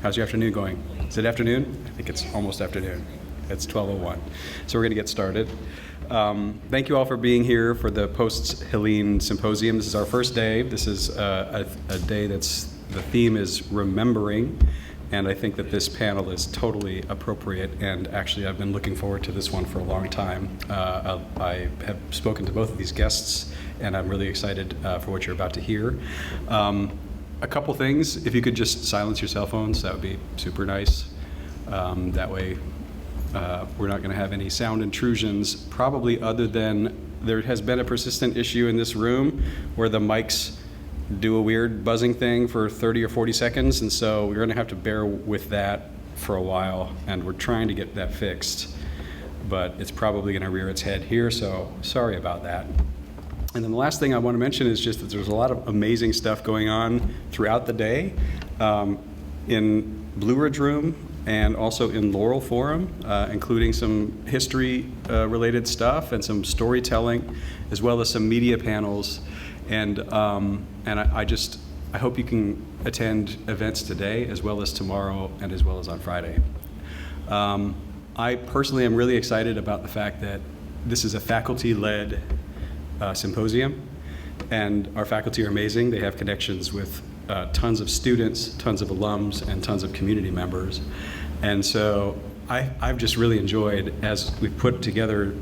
How's your afternoon going? Is it afternoon? I think it's almost afternoon. It's 12:01. So we're going to get started. Thank you all for being here for the Post-Helene Symposium. This is our first day. This is a day the theme is remembering, and I think that this panel is totally appropriate, and actually I've been looking forward to this one for a long time. I have spoken to both of these guests, and I'm really excited for what you're about to hear. A couple things, if you could just silence your cell phones, that would be super nice. That way we're not going to have any sound intrusions, probably other than there has been a persistent issue in this room where the mics do a weird buzzing thing for 30 or 40 seconds, and so we're going to have to bear with that for a while, and we're trying to get that fixed, but it's probably going to rear its head here, so sorry about that. And then the last thing I want to mention is just that there's a lot of amazing stuff going on throughout the day in Blue Ridge Room and also in Laurel Forum, including some history-related stuff and some storytelling, as well as some media panels. And I hope you can attend events today, as well as tomorrow, and as well as on Friday. I personally am really excited about the fact that this is a faculty-led symposium, and our faculty are amazing. They have connections with tons of students, tons of alums, and tons of community members. And so I've just really enjoyed, as we put together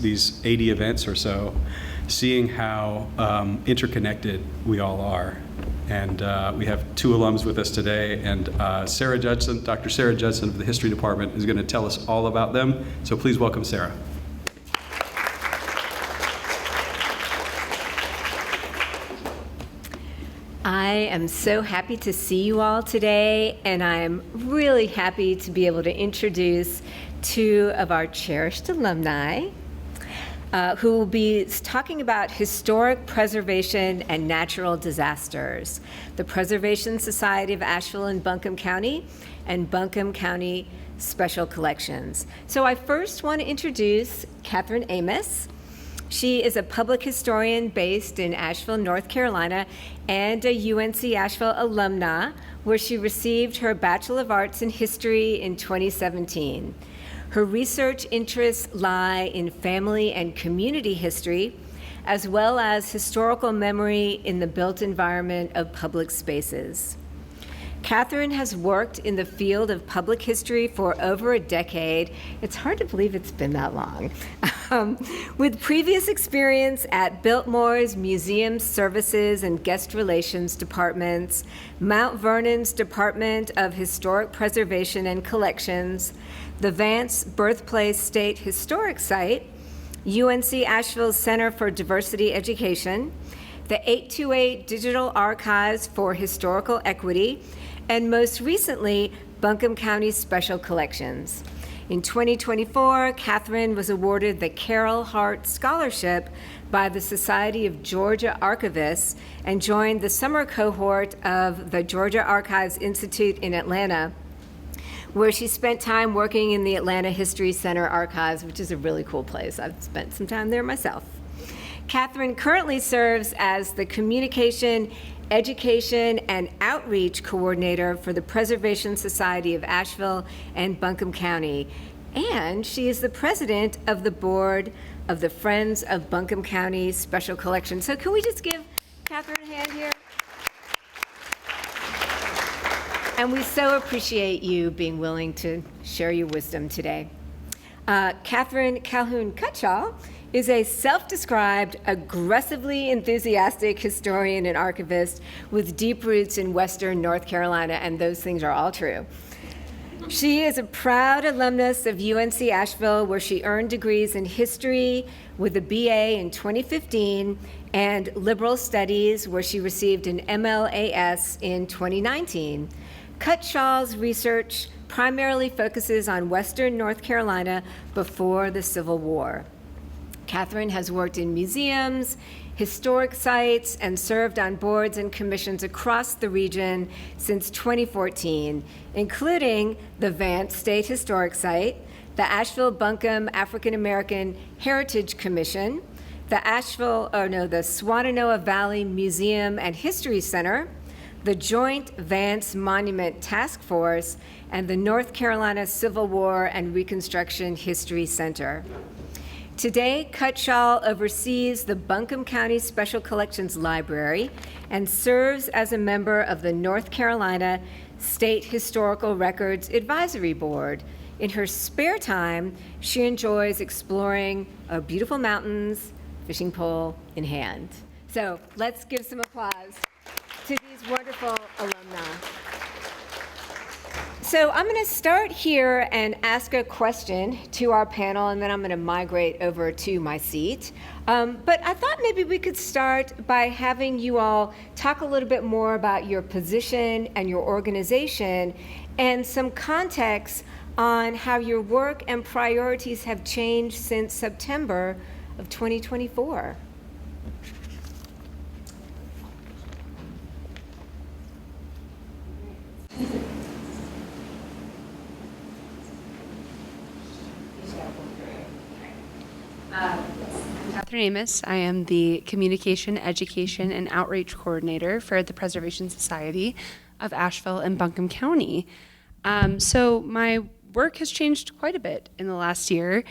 these 80 events or so, seeing how interconnected we all are. And we have two alums with us today, and Sarah Judson, Dr. Sarah Judson of the History Department is going to tell us all about them. So please welcome Sarah. I am so happy to see you all today, and I'm really happy to be able to introduce two of our cherished alumni who will be talking about historic preservation and natural disasters, the Preservation Society of Asheville and Buncombe County, and Buncombe County Special Collections. So I first want to introduce Catherine Amos. She is a public historian based in Asheville, North Carolina, and a UNC Asheville alumna, where she received her Bachelor of Arts in History in 2017. Her research interests lie in family and community history, as well as historical memory in the built environment of public spaces. Catherine has worked in the field of public history for over a decade. It's hard to believe it's been that long. With previous experience at Biltmore's Museum Services and Guest Relations Departments, Mount Vernon's Department of Historic Preservation and Collections, the Vance Birthplace State Historic Site, UNC Asheville's Center for Diversity Education, the 828 Digital Archives for Historical Equity, and most recently, Buncombe County Special Collections. In 2024, Catherine was awarded the Carol Hart Scholarship by the Society of Georgia Archivists and joined the summer cohort of the Georgia Archives Institute in Atlanta, where she spent time working in the Atlanta History Center Archives, which is a really cool place. I've spent some time there myself. Catherine currently serves as the Communication, Education, and Outreach Coordinator for the Preservation Society of Asheville and Buncombe County. And she is the president of the board of the Friends of Buncombe County Special Collections. So can we just give Catherine a hand here? And we so appreciate you being willing to share your wisdom today. Catherine Calhoun Cutshall is a self-described, aggressively enthusiastic historian and archivist with deep roots in Western North Carolina, and those things are all true. She is a proud alumnus of UNC Asheville, where she earned degrees in history with a BA in 2015 and liberal studies, where she received an MLAS in 2019. Cutshall's research primarily focuses on Western North Carolina before the Civil War. Catherine has worked in museums, historic sites, and served on boards and commissions across the region since 2014, including the Vance State Historic Site, the Asheville-Buncombe African American Heritage Commission, the Swannanoa Valley Museum and History Center, the Joint Vance Monument Task Force, and the North Carolina Civil War and Reconstruction History Center. Today, Cutshall oversees the Buncombe County Special Collections Library and serves as a member of the North Carolina State Historical Records Advisory Board. In her spare time, she enjoys exploring our beautiful mountains, fishing pole in hand. So let's give some applause to these wonderful alumni. So I'm going to start here and ask a question to our panel, and then I'm going to migrate over to my seat. But I thought maybe we could start by having you all talk a little bit more about your position and your organization and some context on how your work and priorities have changed since September of 2024. Catherine Amos. I am the Communication, Education, and Outreach Coordinator for the Preservation Society of Asheville and Buncombe County. So my work has changed quite a bit in the last year.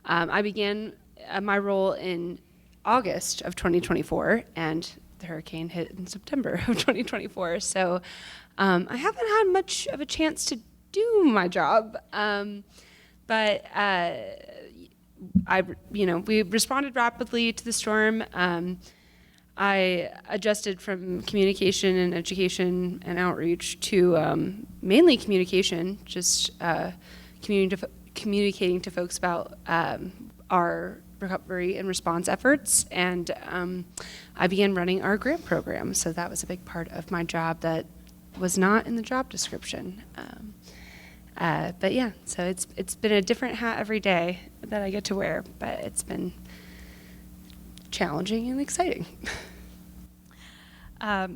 I began my role in August of 2024, and the hurricane hit in September of 2024. So I haven't had much of a chance to do my job, but we responded rapidly to the storm. I adjusted from communication and education and outreach to mainly communication, just communicating to folks about our recovery and response efforts. And I began running our grant program. So that was a big part of my job that was not in the job description. But yeah, so it's been a different hat every day that I get to wear, but it's been challenging and exciting.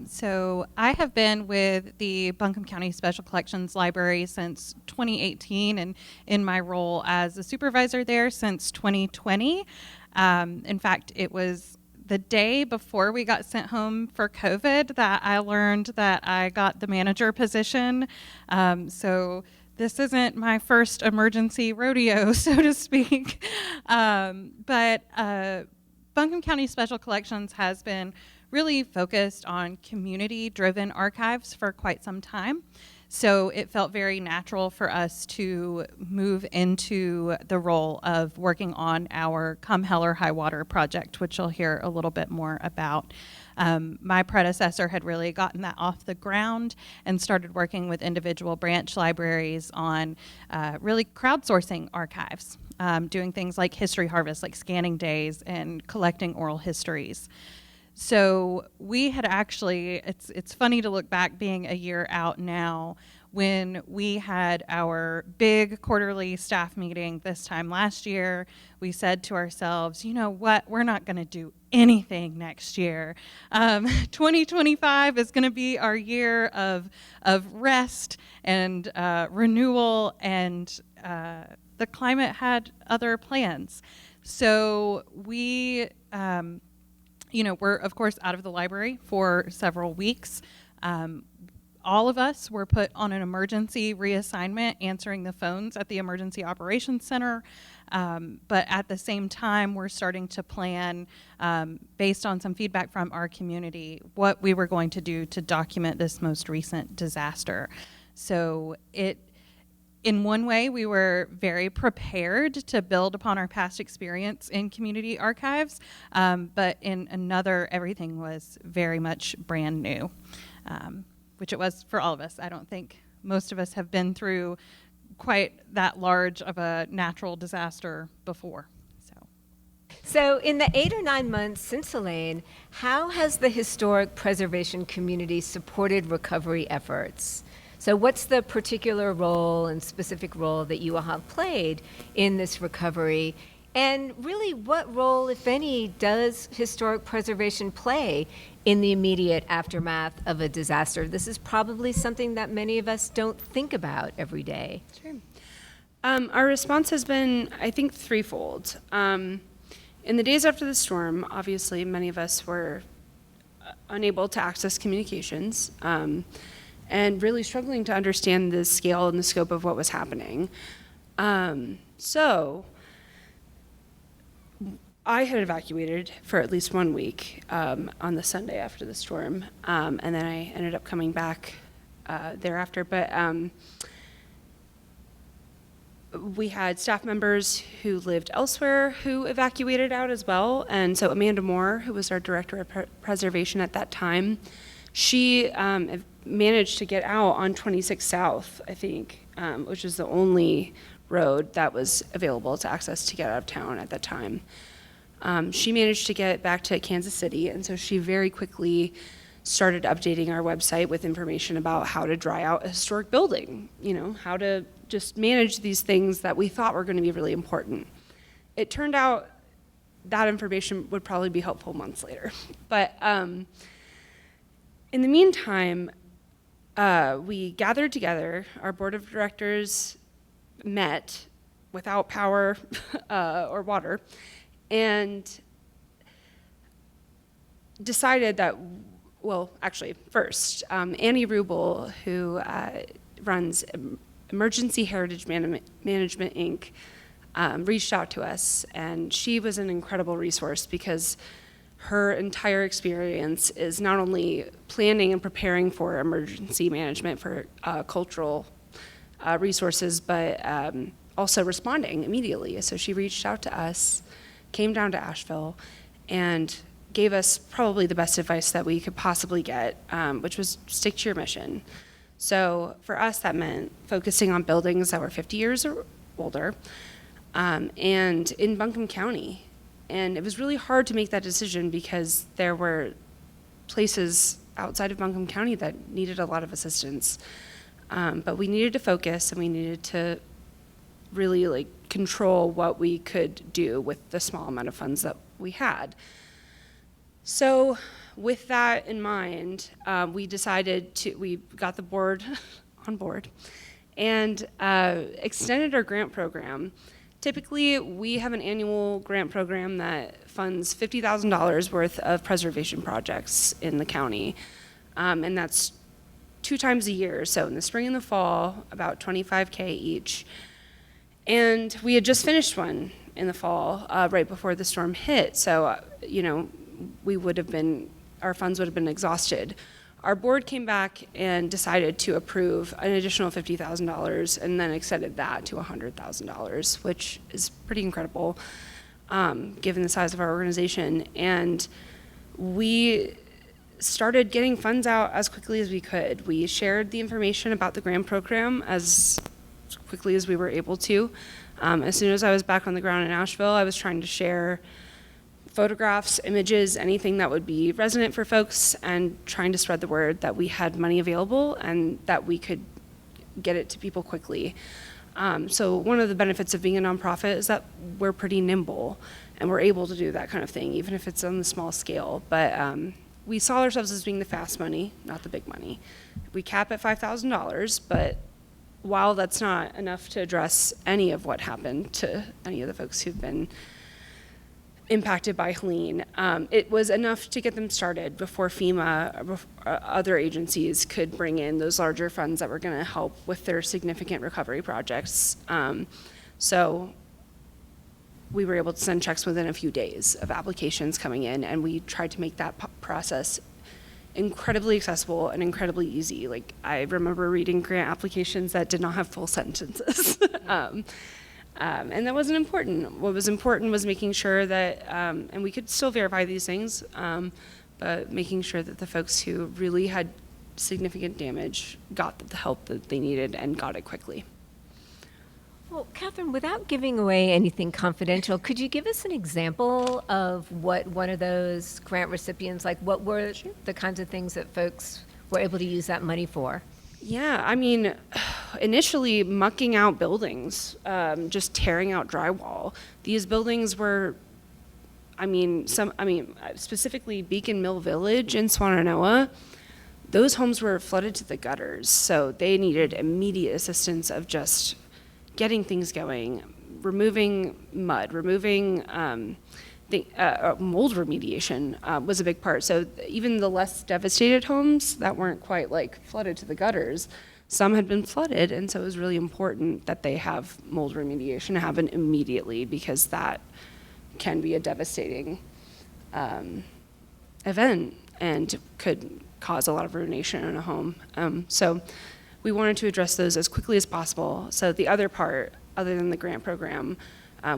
So I have been with the Buncombe County Special Collections Library since 2018 and in my role as a supervisor there since 2020. In fact, it was the day before we got sent home for COVID that I learned that I got the manager position. So this isn't my first emergency rodeo, so to speak. But Buncombe County Special Collections has been really focused on community-driven archives for quite some time. So it felt very natural for us to move into the role of working on our Come Hell or High Water project, which you'll hear a little bit more about. My predecessor had really gotten that off the ground and started working with individual branch libraries on really crowdsourcing archives, doing things like history harvests, like scanning days and collecting oral histories. So we had actually, it's funny to look back being a year out now, when we had our big quarterly staff meeting this time last year, we said to ourselves, you know what, we're not going to do anything next year. 2025 is going to be our year of rest and renewal, and the climate had other plans. So we we're, of course, out of the library for several weeks. All of us were put on an emergency reassignment, answering the phones at the Emergency Operations Center. But at the same time, we're starting to plan, based on some feedback from our community, what we were going to do to document this most recent disaster. So in one way, we were very prepared to build upon our past experience in community archives, but in another, everything was very much brand new, which it was for all of us. I don't think most of us have been through quite that large of a natural disaster before. So in the 8 or 9 months since Elaine, how has the historic preservation community supported recovery efforts? So what's the particular role and specific role that you all have played in this recovery? And really, what role, if any, does historic preservation play in the immediate aftermath of a disaster? This is probably something that many of us don't think about every day. Sure. Our response has been, I think, threefold. In the days after the storm, obviously, many of us were unable to access communications, and really struggling to understand the scale and the scope of what was happening. So I had evacuated for at least 1 week on the Sunday after the storm, and then I ended up coming back thereafter. But we had staff members who lived elsewhere who evacuated out as well. And so Amanda Moore, who was our director of preservation at that time, she managed to get out on 26 South, I think, which was the only road that was available to access to get out of town at that time. She managed to get back to Kansas City, and so she very quickly started updating our website with information about how to dry out a historic building, how to just manage these things that we thought were going to be really important. It turned out that information would probably be helpful months later. But in the meantime, we gathered together, our board of directors met without power or water, and decided that, well, actually, first, Annie Rubel, who runs Emergency Heritage Management, Inc., reached out to us, and she was an incredible resource because her entire experience is not only planning and preparing for emergency management for cultural resources, but also responding immediately. So she reached out to us, came down to Asheville, and gave us probably the best advice that we could possibly get, which was stick to your mission. So for us, that meant focusing on buildings that were 50 years or older, and in Buncombe County. And it was really hard to make that decision because there were places outside of Buncombe County that needed a lot of assistance. But we needed to focus, and we needed to really control what we could do with the small amount of funds that we had. So with that in mind, we got the board on board and extended our grant program. Typically, we have an annual grant program that funds $50,000 worth of preservation projects in the county, and that's 2 times a year. So in the spring and the fall, about $25K each. And we had just finished one in the fall, right before the storm hit. So, our funds would have been exhausted. Our board came back and decided to approve an additional $50,000 and then extended that to $100,000, which is pretty incredible given the size of our organization. And we started getting funds out as quickly as we could. We shared the information about the grant program as quickly as we were able to. As soon as I was back on the ground in Asheville, I was trying to share photographs, images, anything that would be resonant for folks, and trying to spread the word that we had money available and that we could get it to people quickly. So one of the benefits of being a nonprofit is that we're pretty nimble and we're able to do that kind of thing, even if it's on the small scale. But we saw ourselves as being the fast money, not the big money. We cap at $5,000, but while that's not enough to address any of what happened to any of the folks who've been impacted by Helene, it was enough to get them started before FEMA or other agencies could bring in those larger funds that were going to help with their significant recovery projects. So we were able to send checks within a few days of applications coming in, and we tried to make that process incredibly accessible and incredibly easy. Like, I remember reading grant applications that did not have full sentences. And that wasn't important. What was important was making sure that, and we could still verify these things, but making sure that the folks who really had significant damage got the help that they needed and got it quickly. Well, Catherine, without giving away anything confidential, could you give us an example of what one of those grant recipients, like what were the kinds of things that folks were able to use that money for? Yeah, I mean, initially mucking out buildings, just tearing out drywall. These buildings were, specifically Beacon Mill Village in Swannanoa, those homes were flooded to the gutters. So they needed immediate assistance of just getting things going, removing mud, removing mold remediation was a big part. So even the less devastated homes that weren't quite like flooded to the gutters, some had been flooded, and so it was really important that they have mold remediation happen immediately, because that can be a devastating event and could cause a lot of ruination in a home. So we wanted to address those as quickly as possible. So the other part, other than the grant program,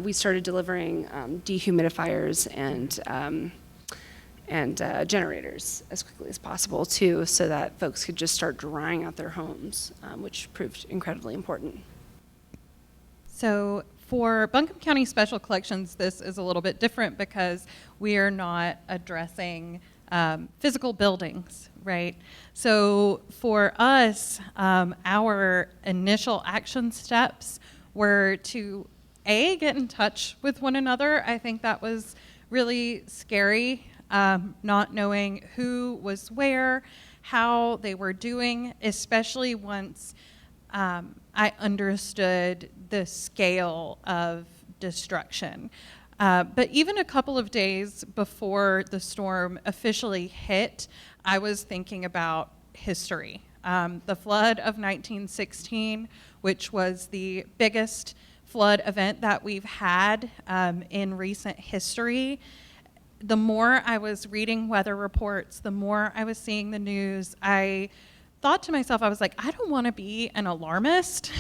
we started delivering dehumidifiers and generators as quickly as possible too, so that folks could just start drying out their homes, which proved incredibly important. So for Buncombe County Special Collections, this is a little bit different because we are not addressing physical buildings, right? So for us, our initial action steps were to get in touch with one another. I think that was really scary, not knowing who was where, how they were doing, especially once I understood the scale of destruction. But even a couple of days before the storm officially hit, I was thinking about history. The flood of 1916, which was the biggest flood event that we've had in recent history. The more I was reading weather reports, the more I was seeing the news, I thought to myself, I was like, I don't want to be an alarmist,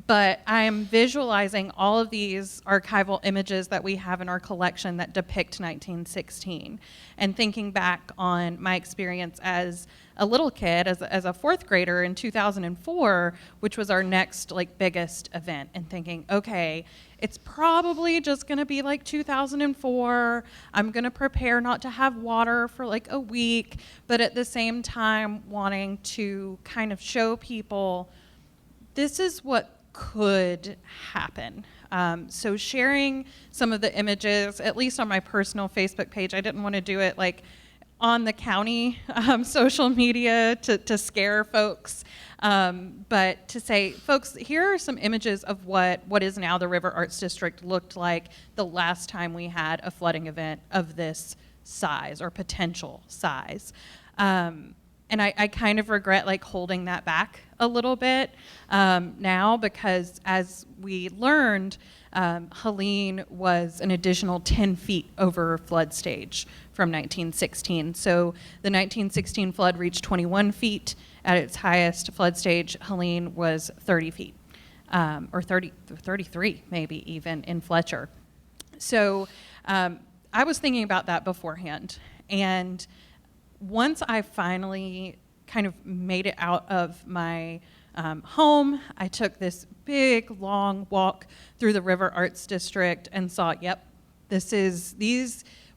but I'm visualizing all of these archival images that we have in our collection that depict 1916, and thinking back on my experience as a little kid, as a fourth grader in 2004, which was our next biggest event, and thinking, okay, it's probably just going to be like 2004. I'm going to prepare not to have water for a week, but at the same time wanting to kind of show people this is what could happen. So sharing some of the images, at least on my personal Facebook page, I didn't want to do it on the county social media to scare folks, but to say, folks, here are some images of what is now the River Arts District looked like the last time we had a flooding event of this size or potential size. And I kind of regret holding that back a little bit now, because as we learned, Helene was an additional 10 feet over flood stage from 1916. So the 1916 flood reached 21 feet at its highest flood stage. Helene was 30 feet, or 33 maybe even in Fletcher. So I was thinking about that beforehand. And once I finally kind of made it out of my home, I took this big, long walk through the River Arts District and saw, yep,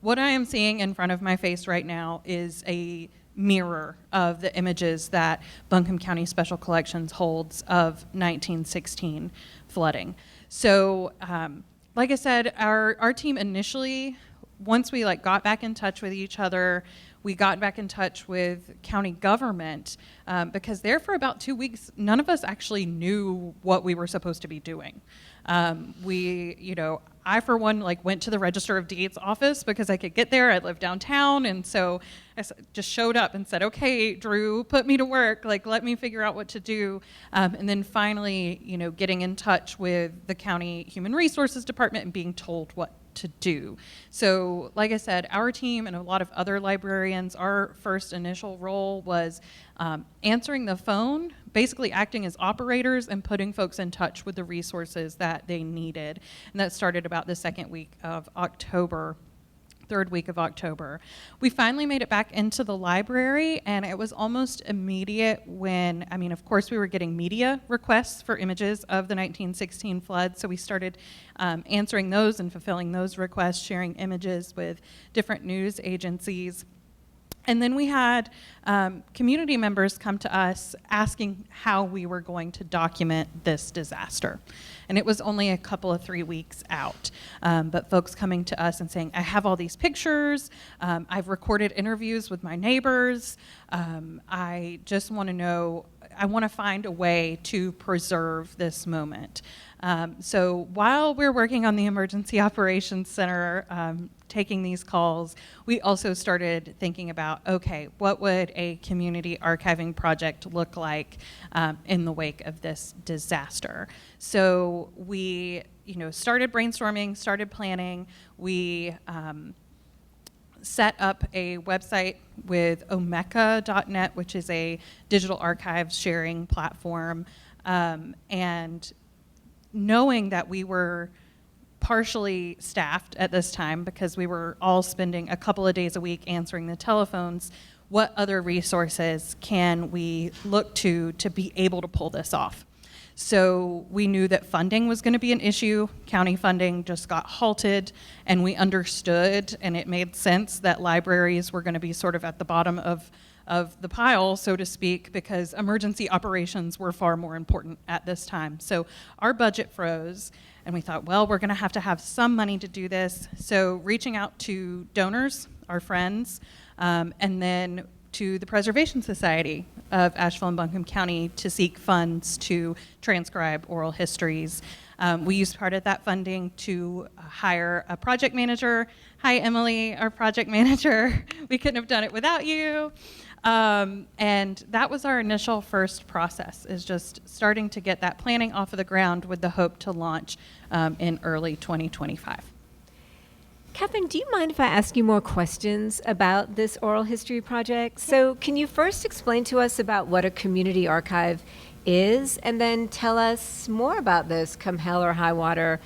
what I am seeing in front of my face right now is a mirror of the images that Buncombe County Special Collections holds of 1916 flooding. So, like I said, our team initially, once we got back in touch with each other, we got back in touch with county government, because there for about 2 weeks, none of us actually knew what we were supposed to be doing. I for one went to the Register of Deeds office because I could get there. I live downtown, and so I just showed up and said, "Okay, Drew, put me to work. Let me figure out what to do." And then finally, getting in touch with the county Human Resources Department and being told what to do. So, like I said, our team and a lot of other librarians, our first initial role was answering the phone, basically acting as operators and putting folks in touch with the resources that they needed. And that started about the second week of October. Third week of October. We finally made it back into the library, and it was almost immediate when, of course we were getting media requests for images of the 1916 flood, so we started answering those and fulfilling those requests, sharing images with different news agencies. And then we had community members come to us asking how we were going to document this disaster. And it was only a couple of 3 weeks out. But folks coming to us and saying, I have all these pictures, I've recorded interviews with my neighbors, I just want to know, I want to find a way to preserve this moment. So while we're working on the Emergency Operations Center taking these calls, we also started thinking about, okay, what would a community archiving project look like in the wake of this disaster? So we, started brainstorming, started planning. We set up a website with omeka.net, which is a digital archives sharing platform, and knowing that we were partially staffed at this time because we were all spending a couple of days a week answering the telephones, what other resources can we look to be able to pull this off? So we knew that funding was going to be an issue. County funding just got halted, and we understood, and it made sense that libraries were going to be sort of at the bottom of the pile, so to speak, because emergency operations were far more important at this time. So our budget froze, and we thought, well, we're going to have some money to do this. So reaching out to donors, our friends, and then to the Preservation Society of Asheville and Buncombe County to seek funds to transcribe oral histories. We used part of that funding to hire a project manager. Hi, Emily, our project manager. We couldn't have done it without you. And that was our initial first process, is just starting to get that planning off of the ground with the hope to launch in early 2025. Catherine, do you mind if I ask you more questions about this oral history project? So can you first explain to us about what a community archive is, and then tell us more about this, come hell or high water?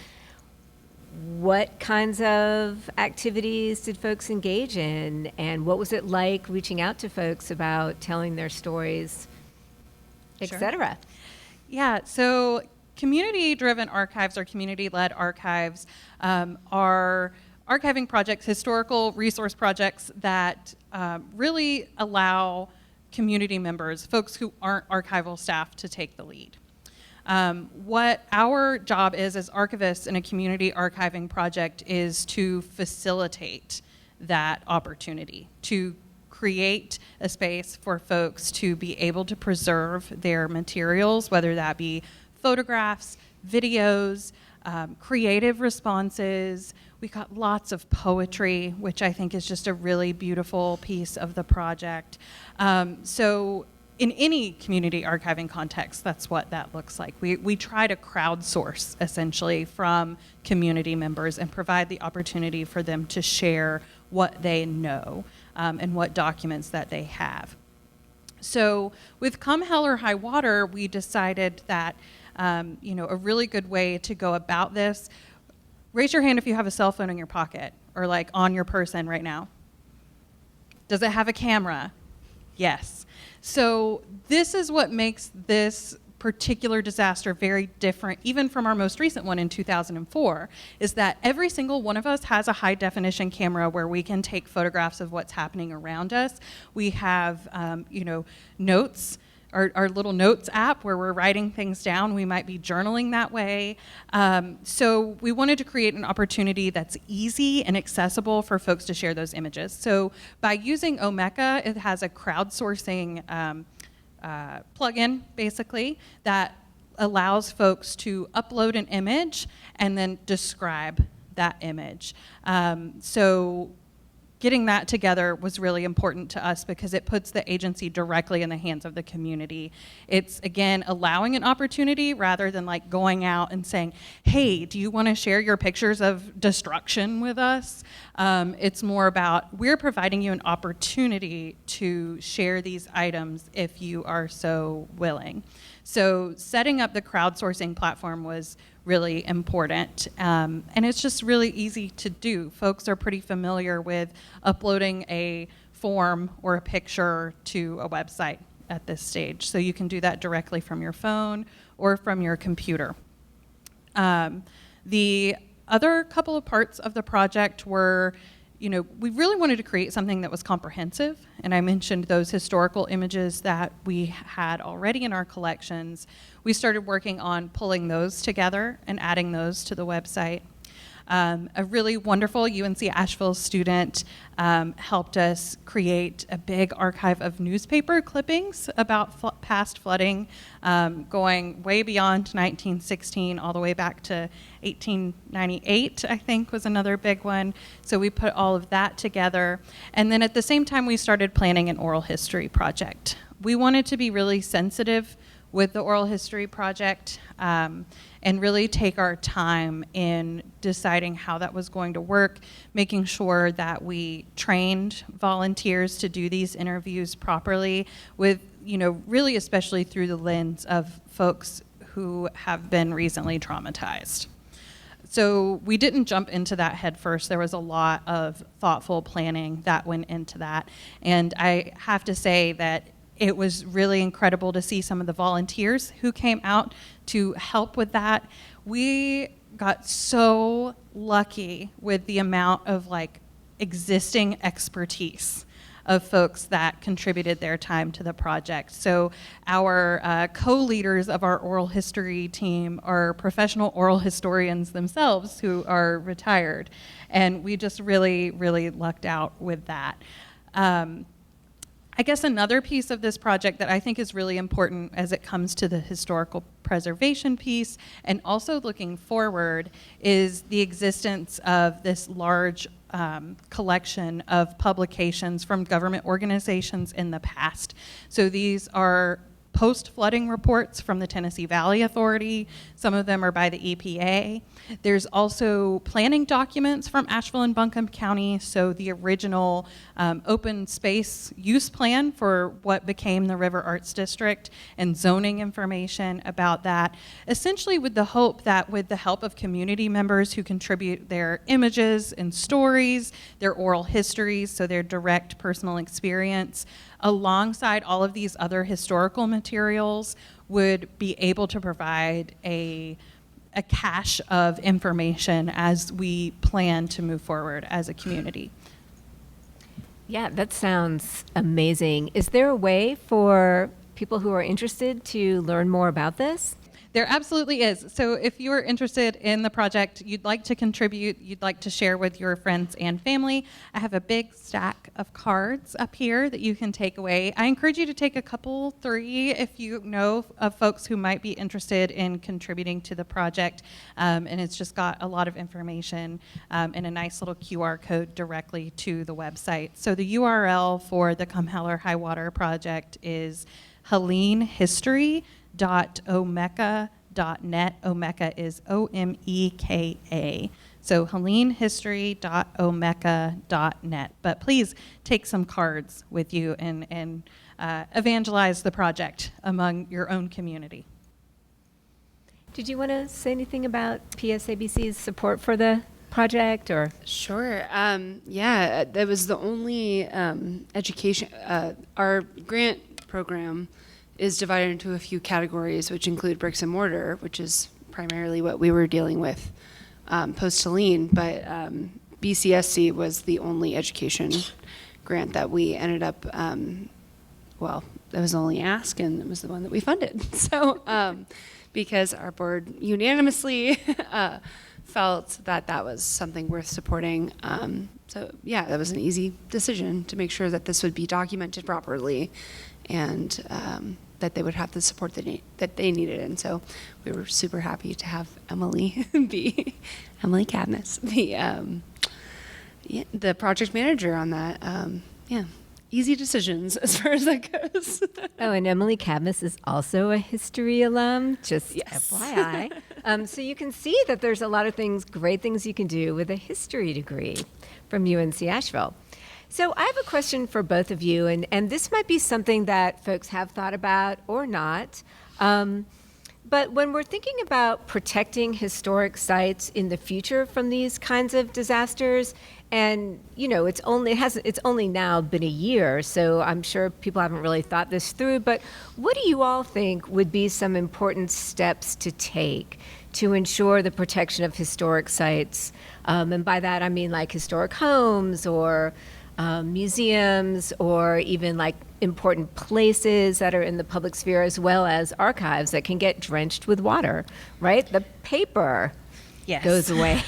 What kinds of activities did folks engage in, and what was it like reaching out to folks about telling their stories, et Sure. cetera? Yeah, so community-driven archives or community-led archives are archiving projects, historical resource projects that really allow community members, folks who aren't archival staff, to take the lead. What our job is as archivists in a community archiving project is to facilitate that opportunity, to create a space for folks to be able to preserve their materials, whether that be photographs, videos, creative responses. We got lots of poetry, which I think is just a really beautiful piece of the project. So in any community archiving context, that's what that looks like. We try to crowdsource, essentially, from community members and provide the opportunity for them to share what they know and what documents that they have. So with Come Hell or High Water, we decided that a really good way to go about this. Raise your hand if you have a cell phone in your pocket or like on your person right now. Does it have a camera? Yes. So this is what makes this particular disaster very different, even from our most recent one in 2004, is that every single one of us has a high definition camera where we can take photographs of what's happening around us. We have, notes, our little notes app where we're writing things down. We might be journaling that way. So we wanted to create an opportunity that's easy and accessible for folks to share those images. So by using Omeka, it has a crowdsourcing plugin, basically, that allows folks to upload an image and then describe that image. So getting that together was really important to us because it puts the agency directly in the hands of the community. It's, again, allowing an opportunity rather than like going out and saying, hey, do you want to share your pictures of destruction with us? It's more about, we're providing you an opportunity to share these items if you are so willing. So setting up the crowdsourcing platform was really important. And it's just really easy to do. Folks are pretty familiar with uploading a form or a picture to a website at this stage. So you can do that directly from your phone or from your computer. The other couple of parts of the project were, we really wanted to create something that was comprehensive. And I mentioned those historical images that we had already in our collections. We started working on pulling those together and adding those to the website. A really wonderful UNC Asheville student helped us create a big archive of newspaper clippings about past flooding, going way beyond 1916 all the way back to 1898, I think, was another big one. So we put all of that together. And then at the same time, we started planning an oral history project. We wanted to be really sensitive with the oral history project and really take our time in deciding how that was going to work, making sure that we trained volunteers to do these interviews properly with, really especially through the lens of folks who have been recently traumatized. So we didn't jump into that head first. There was a lot of thoughtful planning that went into that. And I have to say that it was really incredible to see some of the volunteers who came out to help with that. We got so lucky with the amount of existing expertise of folks that contributed their time to the project. So our co-leaders of our oral history team are professional oral historians themselves who are retired. And we just really, really lucked out with that. I guess another piece of this project that I think is really important as it comes to the historical preservation piece and also looking forward is the existence of this large collection of publications from government organizations in the past. So these are post-flooding reports from the Tennessee Valley Authority. Some of them are by the EPA. There's also planning documents from Asheville and Buncombe County, so the original open space use plan for what became the River Arts District and zoning information about that, essentially with the hope that with the help of community members who contribute their images and stories, their oral histories, so their direct personal experience, alongside all of these other historical materials, would be able to provide a cache of information as we plan to move forward as a community. Yeah, that sounds amazing. Is there a way for people who are interested to learn more about this? There absolutely is. So if you're interested in the project, you'd like to contribute, you'd like to share with your friends and family, I have a big stack of cards up here that you can take away. I encourage you to take a couple, 3, if you know of folks who might be interested in contributing to the project. And it's just got a lot of information and a nice little QR code directly to the website. So the URL for the Come Hell or High Water project is HeleneHistory.omeka.net. Omeka is O-M-E-K-A. So HeleneHistory.omeka.net. But please take some cards with you and evangelize the project among your own community. Did you want to say anything about PSABC's support for the project, or? Sure. Yeah, that was the only education. Our grant program is divided into a few categories, which include bricks and mortar, which is primarily what we were dealing with post-Helene, but BCSC was the only education grant that we ended up, that was the only ask, and it was the one that we funded. So because our board unanimously felt that that was something worth supporting. So yeah, that was an easy decision to make sure that this would be documented properly and that they would have the support that they needed. And so we were super happy to have Emily be, Emily Cadmus, the project manager on that. Yeah, easy decisions as far as that goes. Oh, and Emily Cadmus is also a history alum, just Yes. FYI. So you can see that there's a lot of great things you can do with a history degree from UNC Asheville. So I have a question for both of you, and this might be something that folks have thought about or not. But when we're thinking about protecting historic sites in the future from these kinds of disasters, and it's only now been a year, so I'm sure people haven't really thought this through. But what do you all think would be some important steps to take to ensure the protection of historic sites? And by that I mean like historic homes or museums, or even like important places that are in the public sphere, as well as archives that can get drenched with water, right? The paper Yes. goes away.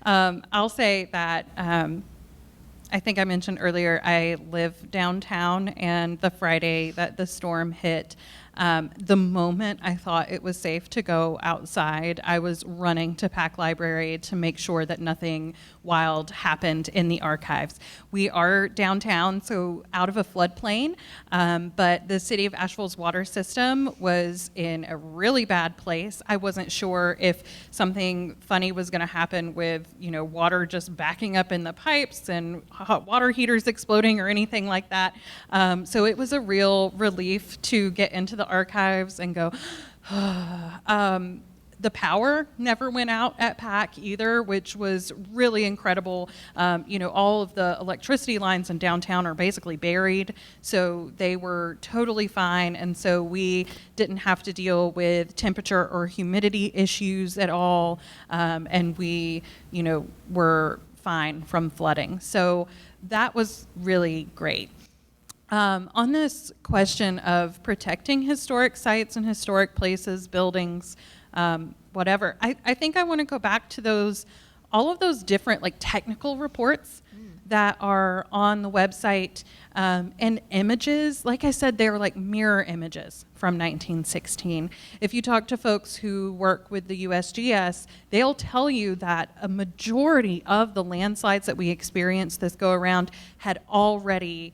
I'll say that I think I mentioned earlier, I live downtown, and the Friday that the storm hit, the moment I thought it was safe to go outside, I was running to Pack Library to make sure that nothing wild happened in the archives. We are downtown, so out of a floodplain, but the city of Asheville's water system was in a really bad place. I wasn't sure if something funny was going to happen with, water just backing up in the pipes and hot water heaters exploding or anything like that. So it was a real relief to get into the archives and go, the power never went out at PAC either, which was really incredible. All of the electricity lines in downtown are basically buried, so they were totally fine. And so we didn't have to deal with temperature or humidity issues at all. And we, were fine from flooding. So that was really great. On this question of protecting historic sites and historic places, buildings, whatever, I think I want to go back to all of those different technical reports that are on the website, and images. Like I said, they're like mirror images from 1916. If you talk to folks who work with the USGS, they'll tell you that a majority of the landslides that we experienced this go around had already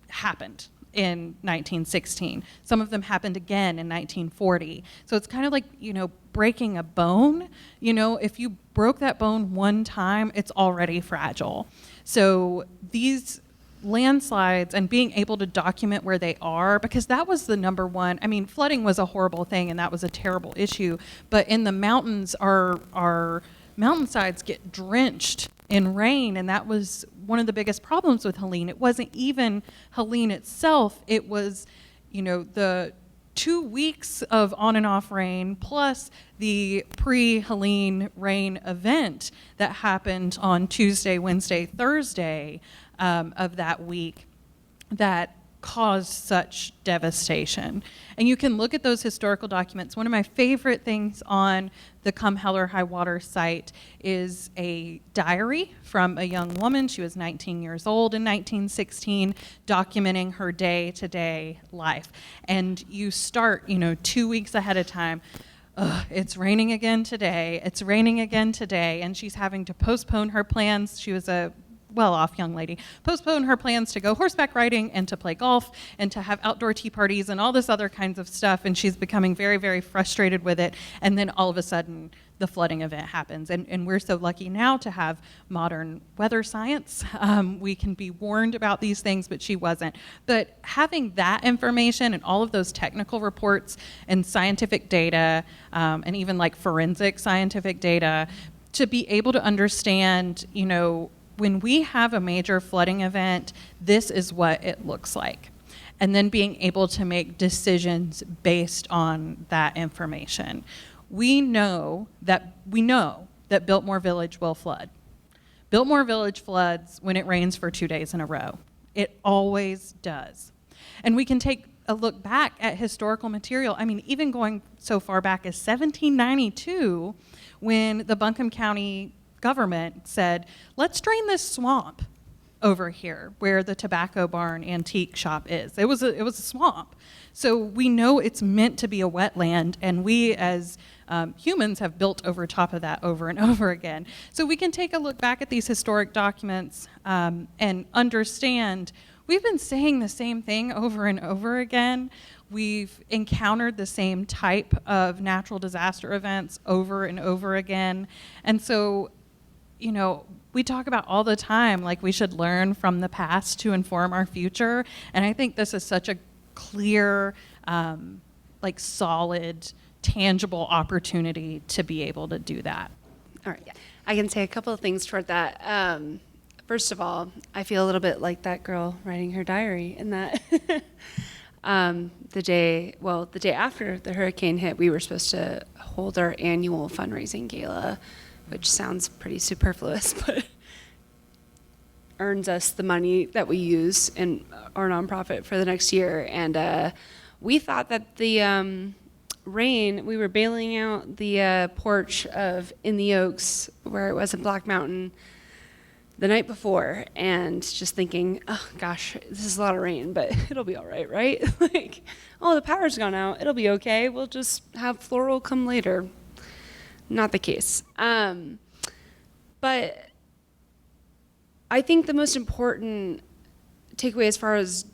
happened in 1916. Some of them happened again in 1940. So it's kind of like, breaking a bone. If you broke that bone one time, it's already fragile. So these landslides and being able to document where they are, because that was the number one. I mean, flooding was a horrible thing and that was a terrible issue, but in the mountains, our mountainsides get drenched in rain, and that was one of the biggest problems with Helene. It wasn't even Helene itself. It was, the 2 weeks of on and off rain plus the pre-Helene rain event that happened on Tuesday, Wednesday, Thursday of that week that caused such devastation. And you can look at those historical documents. One of my favorite things on the Come Hell or High Water site is a diary from a young woman. She was 19 years old in 1916, documenting her day-to-day life. And you start, 2 weeks ahead of time. It's raining again today. It's raining again today. And she's having to postpone her plans. She was a well-off young lady, postpone her plans to go horseback riding and to play golf and to have outdoor tea parties and all this other kinds of stuff. And she's becoming very, very frustrated with it. And then all of a sudden, the flooding event happens. And we're so lucky now to have modern weather science. We can be warned about these things, but she wasn't. But having that information and all of those technical reports and scientific data, and even forensic scientific data, to be able to understand, when we have a major flooding event, this is what it looks like. And then being able to make decisions based on that information. We know that Biltmore Village will flood. Biltmore Village floods when it rains for 2 days in a row. It always does. And we can take a look back at historical material. I mean, even going so far back as 1792, when the Buncombe County government said, let's drain this swamp over here where the Tobacco Barn antique shop is. It was a swamp. So we know it's meant to be a wetland, and we as humans have built over top of that over and over again. So we can take a look back at these historic documents and understand we've been saying the same thing over and over again. We've encountered the same type of natural disaster events over and over again. And so we talk about all the time, we should learn from the past to inform our future. And I think this is such a clear, solid, tangible opportunity to be able to do that. All right. I can say a couple of things toward that. First of all, I feel a little bit like that girl writing her diary in that the day after the hurricane hit, we were supposed to hold our annual fundraising gala, which sounds pretty superfluous, but earns us the money that we use in our nonprofit for the next year. And we thought that the rain, we were bailing out the porch of In the Oaks, where it was in Black Mountain, the night before, and just thinking, oh gosh, this is a lot of rain, but it'll be all right, right? Like, oh, the power's gone out, it'll be okay. We'll just have Floral come later. Not the case. But I think the most important takeaway as far as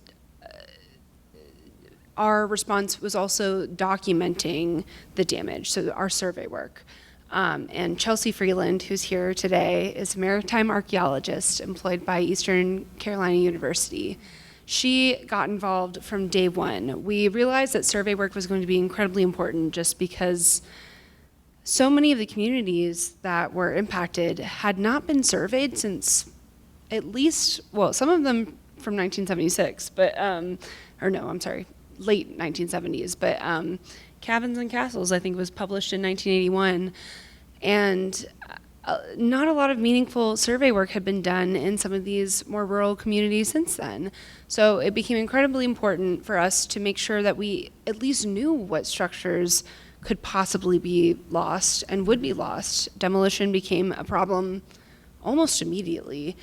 our response was also documenting the damage, so our survey work. And Chelsea Freeland, who's here today, is a maritime archaeologist employed by Eastern Carolina University. She got involved from day one. We realized that survey work was going to be incredibly important just because so many of the communities that were impacted had not been surveyed since at least, well, some of them from 1976, but, or no, I'm sorry, late 1970s, but Cabins and Castles, I think, was published in 1981, and not a lot of meaningful survey work had been done in some of these more rural communities since then. So it became incredibly important for us to make sure that we at least knew what structures could possibly be lost and would be lost. Demolition became a problem almost immediately.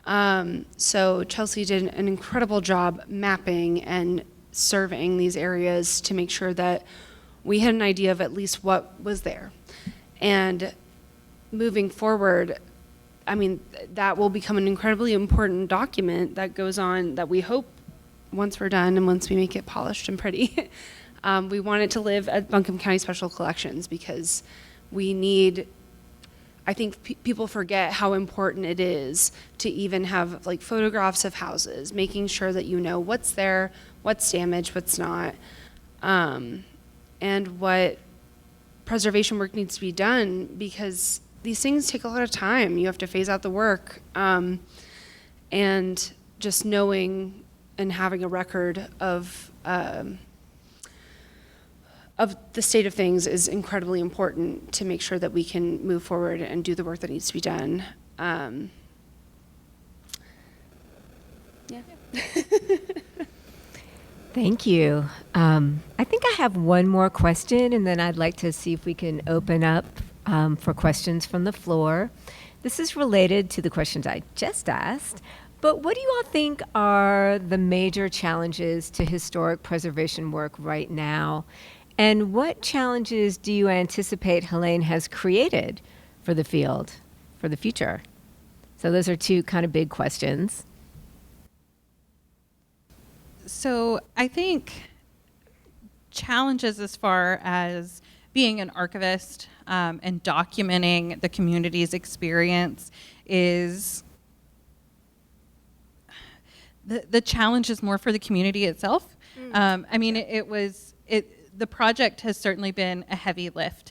So Chelsea did an incredible job mapping and surveying these areas to make sure that we had an idea of at least what was there. And moving forward, I mean, that will become an incredibly important document that goes on, that we hope once we're done and once we make it polished and pretty, we want it to live at Buncombe County Special Collections, because we need, I think people forget how important it is to even have like photographs of houses, making sure that you know what's there, what's damaged, what's not, and what preservation work needs to be done, because these things take a lot of time. You have to phase out the work, and just knowing and having a record of the state of things is incredibly important to make sure that we can move forward and do the work that needs to be done. Yeah. Thank you. I think I have one more question, and then I'd like to see if we can open up for questions from the floor. This is related to the questions I just asked, but what do you all think are the major challenges to historic preservation work right now? And what challenges do you anticipate Helene has created for the field for the future? So those are two kind of big questions. So I think challenges as far as being an archivist and documenting the community's experience is the challenge is more for the community itself. I mean, the project has certainly been a heavy lift.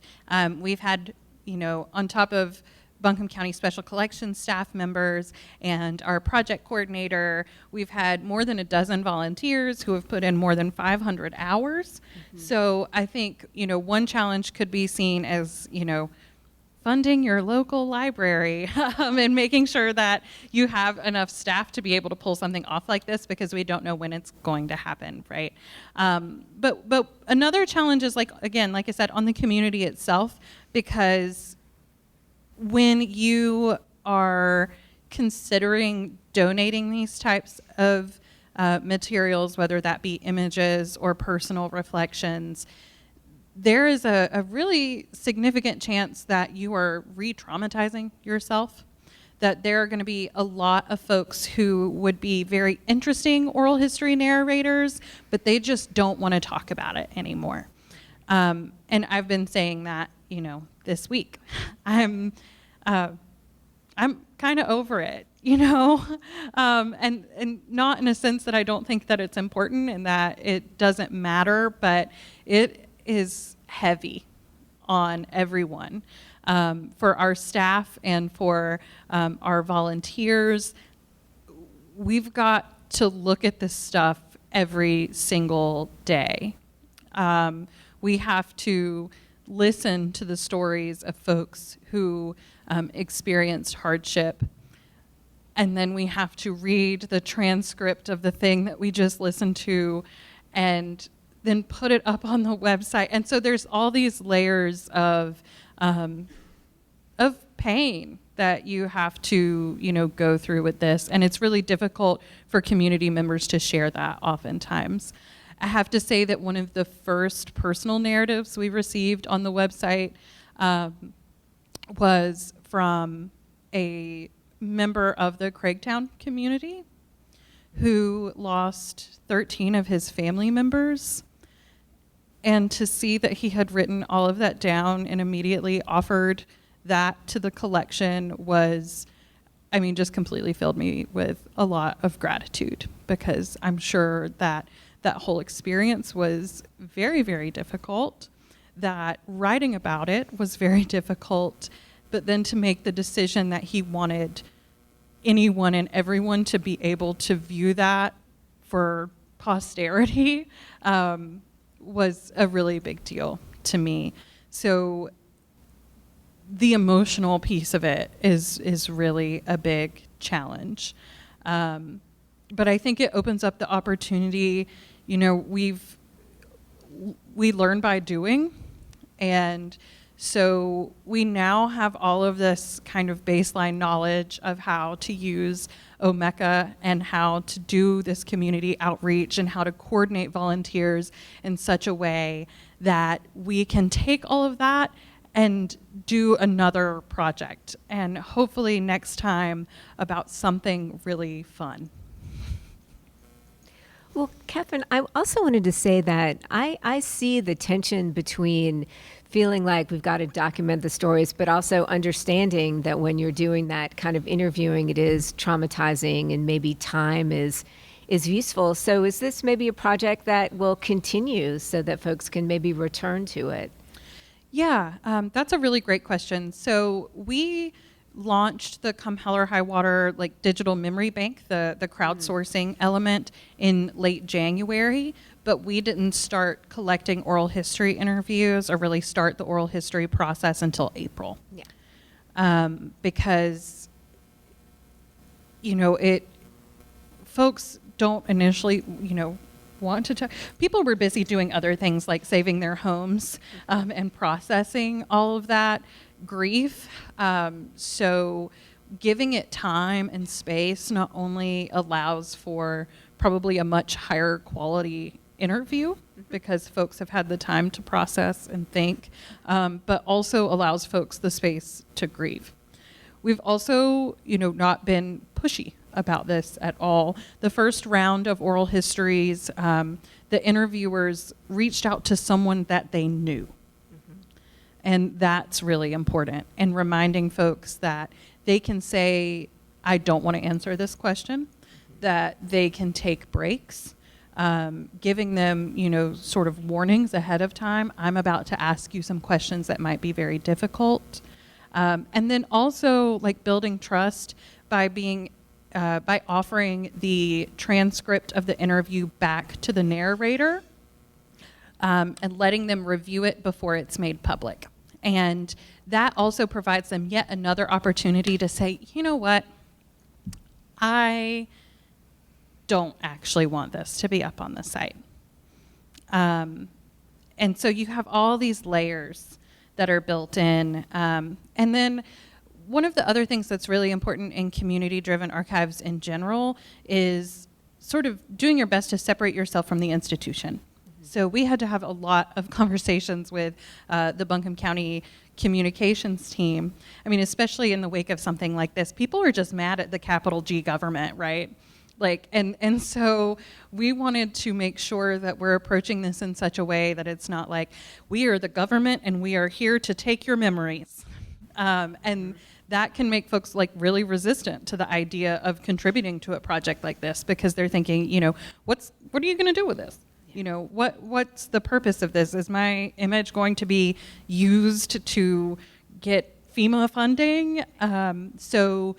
We've had, on top of Buncombe County Special Collections staff members and our project coordinator, we've had more than a dozen volunteers who have put in more than 500 hours. Mm-hmm. So I think, one challenge could be seen as, funding your local library and making sure that you have enough staff to be able to pull something off like this, because we don't know when it's going to happen, right? But another challenge is, like I said, on the community itself, because when you are considering donating these types of materials, whether that be images or personal reflections, there is a really significant chance that you are re-traumatizing yourself, that there are going to be a lot of folks who would be very interesting oral history narrators, but they just don't want to talk about it anymore. And I've been saying that, this week. I'm kind of over it, and not in a sense that I don't think that it's important and that it doesn't matter, but it is heavy on everyone. For our staff and for our volunteers, we've got to look at this stuff every single day. We have to listen to the stories of folks who experienced hardship, and then we have to read the transcript of the thing that we just listened to and then put it up on the website. And so there's all these layers of pain that you have to, go through with this. And it's really difficult for community members to share that oftentimes. I have to say that one of the first personal narratives we received on the website was from a member of the Craigtown community who lost 13 of his family members. And to see that he had written all of that down and immediately offered that to the collection was, just completely filled me with a lot of gratitude, because I'm sure that that whole experience was very, very difficult, that writing about it was very difficult, but then to make the decision that he wanted anyone and everyone to be able to view that for posterity was a really big deal to me. So the emotional piece of it is really a big challenge. But I think it opens up the opportunity. We learn by doing. And so we now have all of this kind of baseline knowledge of how to use Omeka and how to do this community outreach and how to coordinate volunteers in such a way that we can take all of that and do another project, and hopefully next time about something really fun. Well, Catherine, I also wanted to say that I see the tension between feeling like we've got to document the stories, but also understanding that when you're doing that kind of interviewing, it is traumatizing and maybe time is useful. So is this maybe a project that will continue so that folks can maybe return to it? Yeah, that's a really great question. So we launched the Come Hell or High Water digital memory bank, the crowdsourcing element, in late January, but we didn't start collecting oral history interviews or really start the oral history process until April. Yeah. Because folks don't initially want to talk. People were busy doing other things like saving their homes and processing all of that grief. So giving it time and space not only allows for probably a much higher quality interview, because folks have had the time to process and think, but also allows folks the space to grieve. We've also, not been pushy about this at all. The first round of oral histories, the interviewers reached out to someone that they knew. And that's really important. And reminding folks that they can say, I don't want to answer this question, that they can take breaks, giving them, sort of warnings ahead of time. I'm about to ask you some questions that might be very difficult. And then also building trust by offering the transcript of the interview back to the narrator and letting them review it before it's made public. And that also provides them yet another opportunity to say, you know what, I don't actually want this to be up on the site. And so you have all these layers that are built in. And then one of the other things that's really important in community-driven archives in general is sort of doing your best to separate yourself from the institution. So we had to have a lot of conversations with the Buncombe County communications team. Especially in the wake of something like this, people are just mad at the capital G government, right? And so we wanted to make sure that we're approaching this in such a way that it's not like, we are the government and we are here to take your memories. And that can make folks really resistant to the idea of contributing to a project like this, because they're thinking, what are you going to do with this? What's the purpose of this? Is my image going to be used to get FEMA funding? So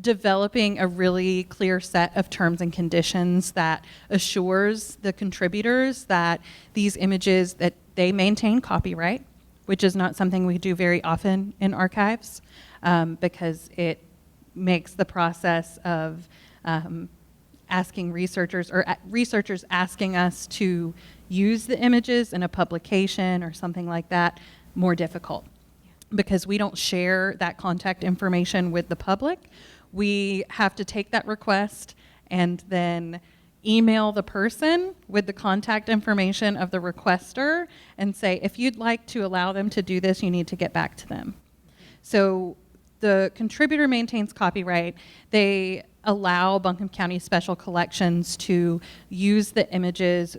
developing a really clear set of terms and conditions that assures the contributors that these images, that they maintain copyright, which is not something we do very often in archives, because it makes the process of asking researchers or researchers asking us to use the images in a publication or something like that more difficult, because we don't share that contact information with the public. We have to take that request and then email the person with the contact information of the requester and say, if you'd like to allow them to do this, you need to get back to them. So the contributor maintains copyright. They allow Buncombe County Special Collections to use the images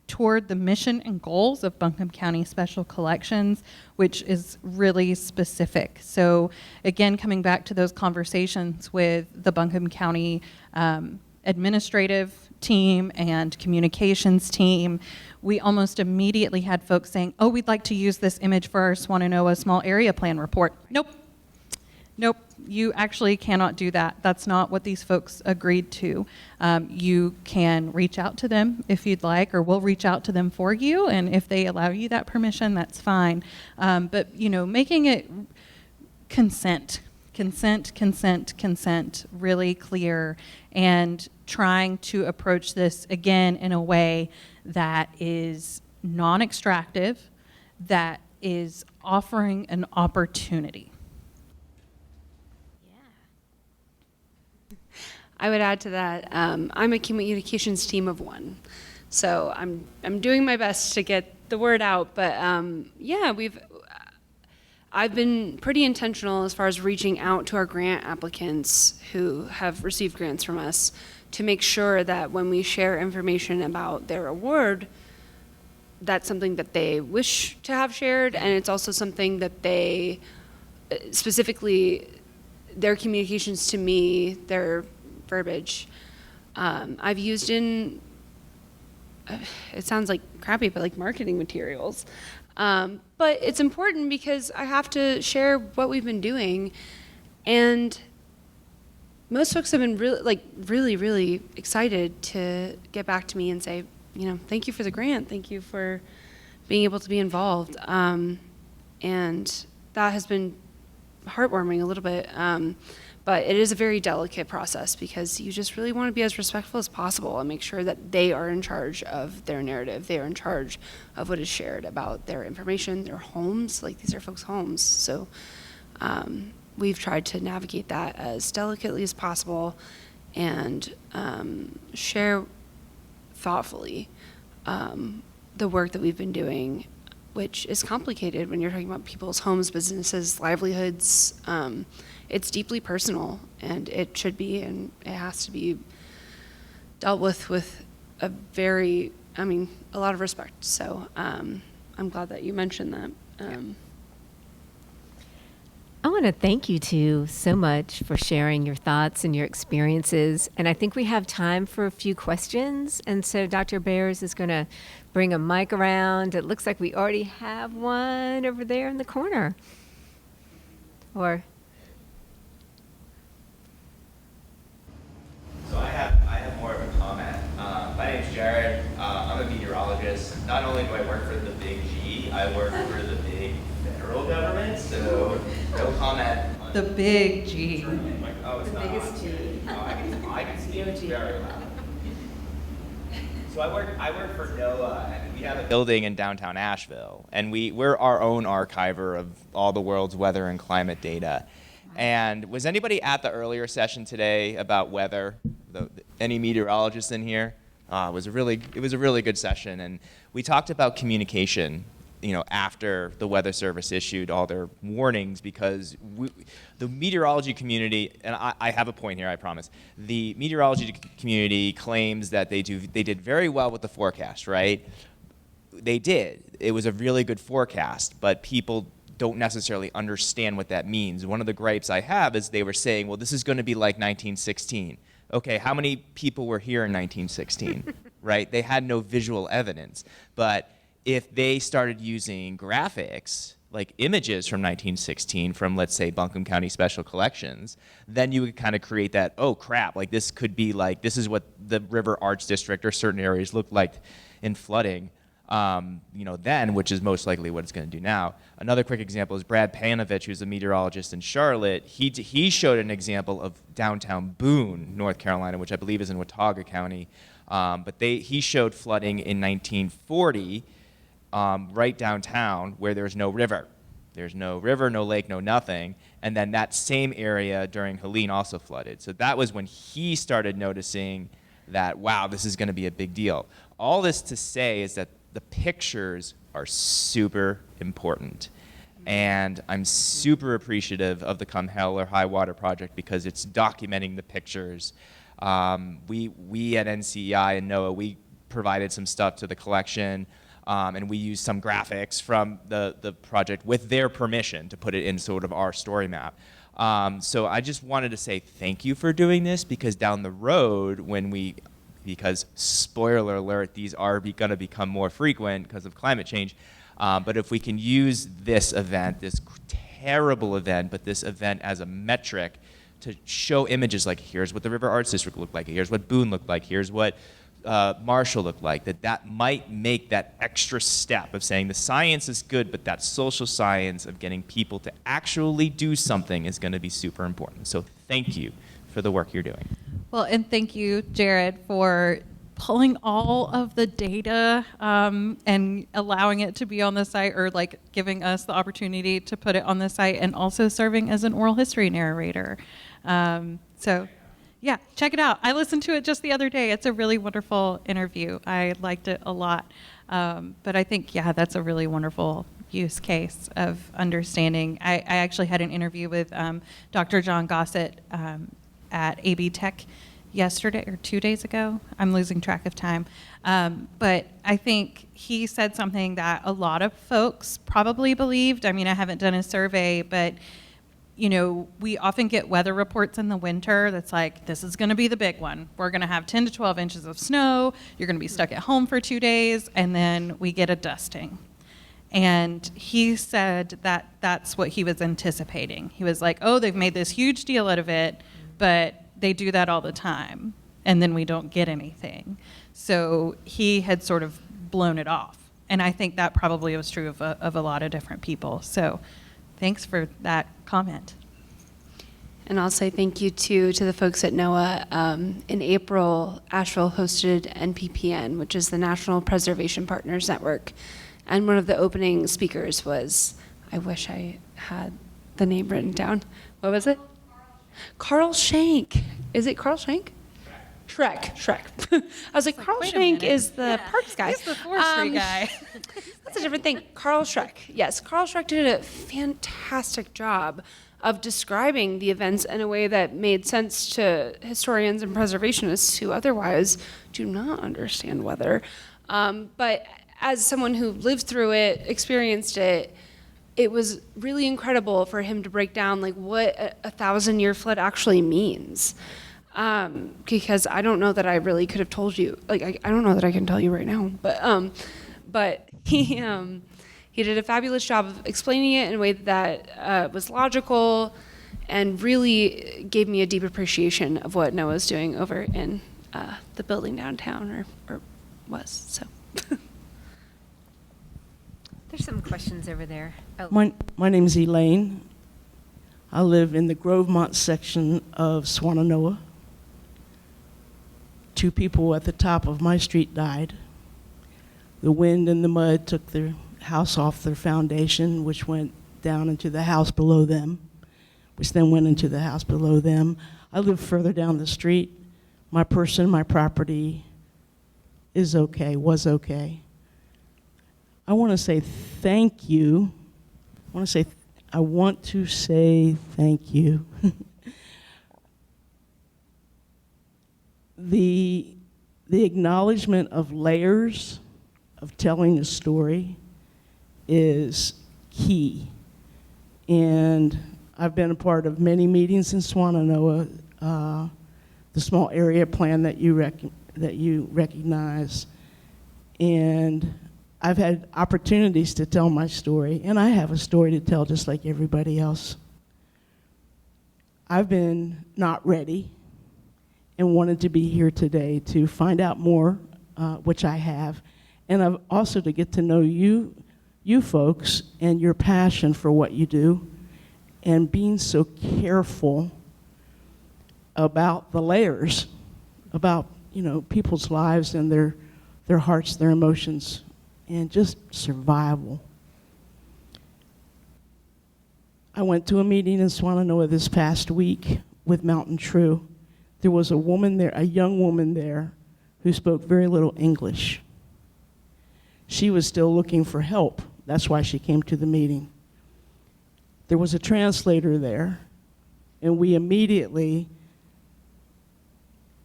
toward the mission and goals of Buncombe County Special Collections, which is really specific. So again, coming back to those conversations with the Buncombe County administrative team and communications team, we almost immediately had folks saying, oh, we'd like to use this image for our Swannanoa Small Area Plan report. Nope, you actually cannot do that. That's not what these folks agreed to. You can reach out to them if you'd like, or we'll reach out to them for you, and if they allow you that permission, that's fine. But making it consent really clear, and trying to approach this again in a way that is non-extractive, that is offering an opportunity. I would add to that, I'm a communications team of one. So I'm doing my best to get the word out, but I've been pretty intentional as far as reaching out to our grant applicants who have received grants from us to make sure that when we share information about their award, that's something that they wish to have shared, and it's also something that they, specifically their communications to me, their verbiage, I've used in, it sounds like crappy, but like marketing materials. But it's important because I have to share what we've been doing, and most folks have been really excited to get back to me and say, thank you for the grant, thank you for being able to be involved, and that has been heartwarming a little bit. But it is a very delicate process because you just really want to be as respectful as possible and make sure that they are in charge of their narrative. They are in charge of what is shared about their information, their homes. Like, these are folks' homes. So we've tried to navigate that as delicately as possible and share thoughtfully the work that we've been doing, which is complicated when you're talking about people's homes, businesses, livelihoods. It's deeply personal, and it should be, and it has to be dealt with a lot of respect. So I'm glad that you mentioned that. I want to thank you two so much for sharing your thoughts and your experiences. And I think we have time for a few questions. And so Dr. Bears is going to bring a mic around. It looks like we already have one over there in the corner. So I have more of a comment. My name's Jared. I'm a meteorologist. Not only do I work for the big G, I work for the big federal government. So no comment on The big G. Oh, it's the biggest G. Oh, I can speak very loud. So I work for NOAA, and we have a building in downtown Asheville, and we're our own archiver of all the world's weather and climate data. And was anybody at the earlier session today about weather? Any meteorologists in here? It was a really good session, and we talked about communication. After the Weather Service issued all their warnings, because the meteorology community, and I have a point here, I promise. The meteorology community claims that they did very well with the forecast, right? They did. It was a really good forecast, but people don't necessarily understand what that means. One of the gripes I have is they were saying, well, this is going to be like 1916. Okay, how many people were here in 1916, right? They had no visual evidence. But if they started using graphics, like images from 1916 from, let's say, Buncombe County Special Collections, then you would kind of create that, oh crap, like this could be like, this is what the River Arts District or certain areas looked like in flooding. then, which is most likely what it's going to do now. Another quick example is Brad Panovich, who's a meteorologist in Charlotte. He showed an example of downtown Boone, North Carolina, which I believe is in Watauga County. But he showed flooding in 1940 right downtown where there's no river. There's no river, no lake, no nothing. And then that same area during Helene also flooded. So that was when he started noticing that, wow, this is going to be a big deal. All this to say is that the pictures are super important. And I'm super appreciative of the Come Hell or High Water project because it's documenting the pictures. We at NCEI and NOAA, we provided some stuff to the collection, and we used some graphics from the project with their permission to put it in sort of our story map. So I just wanted to say thank you for doing this, because down the road because spoiler alert, these are going to become more frequent because of climate change. But if we can use this event, this terrible event, but this event as a metric to show images like, here's what the River Arts District looked like, here's what Boone looked like, here's what Marshall looked like, that might make that extra step of saying the science is good, but that social science of getting people to actually do something is going to be super important. So thank you for the work you're doing. Well, and thank you, Jared, for pulling all of the data and allowing it to be on the site, or like giving us the opportunity to put it on the site, and also serving as an oral history narrator. So yeah, check it out. I listened to it just the other day. It's a really wonderful interview. I liked it a lot. But I think, yeah, that's a really wonderful use case of understanding. I actually had an interview with Dr. John Gossett at AB Tech yesterday or 2 days ago. I'm losing track of time. But I think he said something that a lot of folks probably believed. I mean, I haven't done a survey, but we often get weather reports in the winter that's like, this is going to be the big one. We're going to have 10 to 12 inches of snow. You're going to be stuck at home for 2 days, and then we get a dusting. And he said that that's what he was anticipating. He was like, oh, they've made this huge deal out of it, but they do that all the time, and then we don't get anything. So he had sort of blown it off. And I think that probably was true of a lot of different people. So thanks for that comment. And I'll say thank you too to the folks at NOAA. In April, Asheville hosted NPPN, which is the National Preservation Partners Network. And one of the opening speakers was, I wish I had the name written down. What was it? Carl Schenk. Is it Carl Schenk? Shrek. I was like, Carl wait a Schenk minute. is the parks guy. He's the forestry guy. That's a different thing. Carl Schreck. Yes, Carl Schreck did a fantastic job of describing the events in a way that made sense to historians and preservationists who otherwise do not understand weather. But as someone who lived through it, experienced it, it was really incredible for him to break down like what a 1,000-year flood actually means. Because I don't know that I really could have told you. Like I don't know that I can tell you right now. But he did a fabulous job of explaining it in a way that was logical, and really gave me a deep appreciation of what NOAA's doing over in the building downtown, or was. So. There's some questions over there. Oh. My name is Elaine. I live in the Grovemont section of Swannanoa. 2 people at the top of my street died. The wind and the mud took their house off their foundation, which went down into the house below them, which then went into the house below them. I live further down the street. My person, my property is okay, was okay. I want to say thank you. I want to say thank you. The acknowledgement of layers of telling a story is key. And I've been a part of many meetings in Swannanoa, the small area plan that you recognize. And I've had opportunities to tell my story, and I have a story to tell just like everybody else. I've been not ready and wanted to be here today to find out more, which I have, And I've also to get to know you folks and your passion for what you do, and being so careful about the layers, about, you know, people's lives and their hearts, their emotions, and just survival. I went to a meeting in Swannanoa this past week with Mountain True. There was a woman there, a young woman there, who spoke very little English. She was still looking for help. That's why she came to the meeting. There was a translator there, and we immediately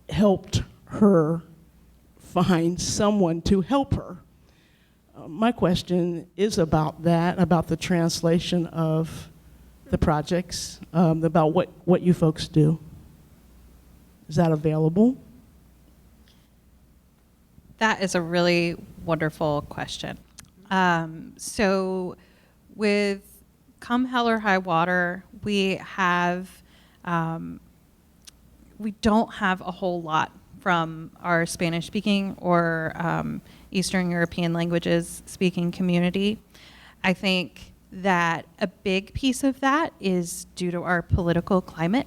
helped her find someone to help her. My question is about that, about the translation of the projects, about what you folks do. Is that available? That is a really wonderful question. So with Come Hell or High Water, we don't have a whole lot from our Spanish-speaking or Eastern European languages speaking community. I think that a big piece of that is due to our political climate.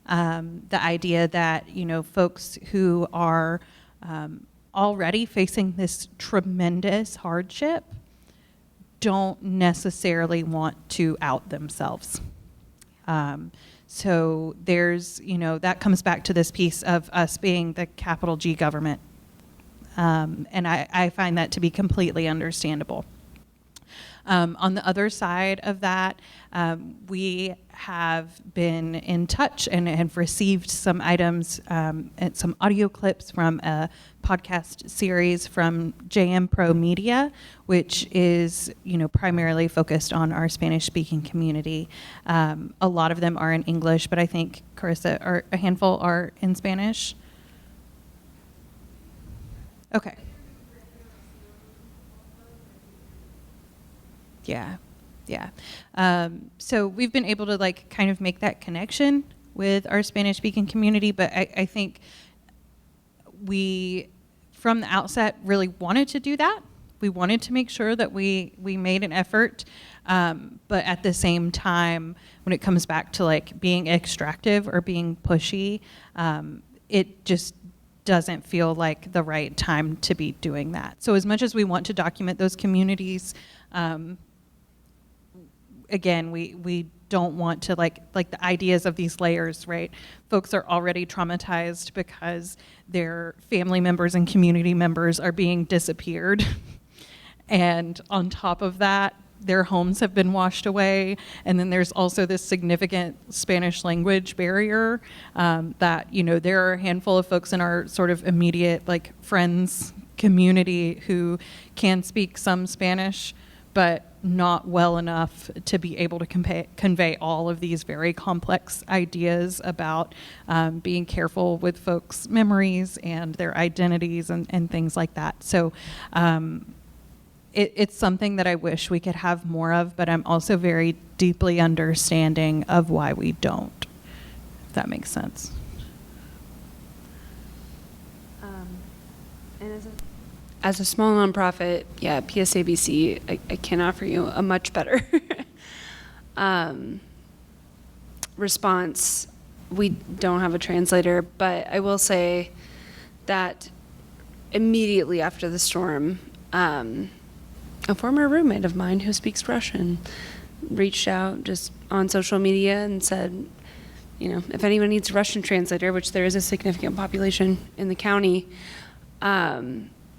The idea that, you know, folks who are already facing this tremendous hardship don't necessarily want to out themselves. So there's, you know, that comes back to this piece of us being the capital G government. And I find that to be completely understandable. On the other side of that, we have been in touch and have received some items and some audio clips from a podcast series from JM Pro Media, which is, you know, primarily focused on our Spanish-speaking community. A lot of them are in English, but I think, Carissa, a handful are in Spanish. Okay. Yeah. So we've been able to like kind of make that connection with our Spanish-speaking community, but I think we, from the outset, really wanted to do that. We wanted to make sure that we made an effort, but at the same time, when it comes back to like being extractive or being pushy, it just doesn't feel like the right time to be doing that. So as much as we want to document those communities, again, we don't want to like the ideas of these layers, right? Folks are already traumatized because their family members and community members are being disappeared. And on top of that, their homes have been washed away. And then there's also this significant Spanish language barrier that, you know, there are a handful of folks in our sort of immediate like friends community who can speak some Spanish, but not well enough to be able to convey all of these very complex ideas about being careful with folks' memories and their identities and things like that. So it's something that I wish we could have more of, but I'm also very deeply understanding of why we don't, if that makes sense. And as a small nonprofit, yeah, PSABC, I can offer you a much better response. We don't have a translator, but I will say that immediately after the storm, a former roommate of mine who speaks Russian reached out just on social media and said, you know, if anyone needs a Russian translator, which there is a significant population in the county,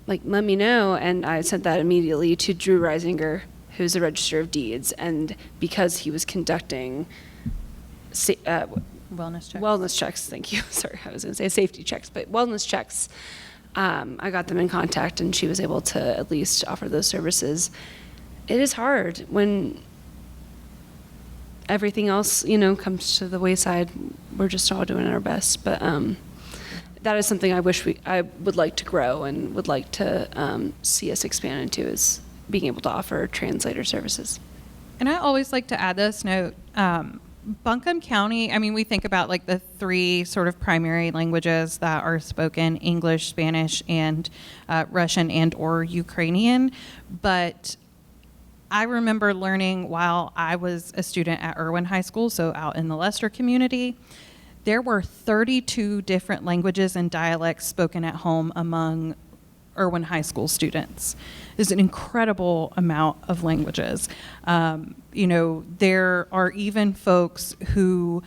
like, let me know. And I sent that immediately to Drew Reisinger, who's the Register of Deeds. And because he was conducting wellness checks, thank you. Sorry, I was going to say safety checks, but wellness checks, I got them in contact, and she was able to at least offer those services. It is hard when everything else, you know, comes to the wayside. We're just all doing our best, but that is something I wish I would like to grow and would like to see us expand into, is being able to offer translator services. And I always like to add this note, Buncombe County, I mean, we think about like the three sort of primary languages that are spoken: English, Spanish, and Russian and or Ukrainian. But I remember learning while I was a student at Irwin High School, so out in the Leicester community, there were 32 different languages and dialects spoken at home among Irwin High School students. Is an incredible amount of languages. There are even folks who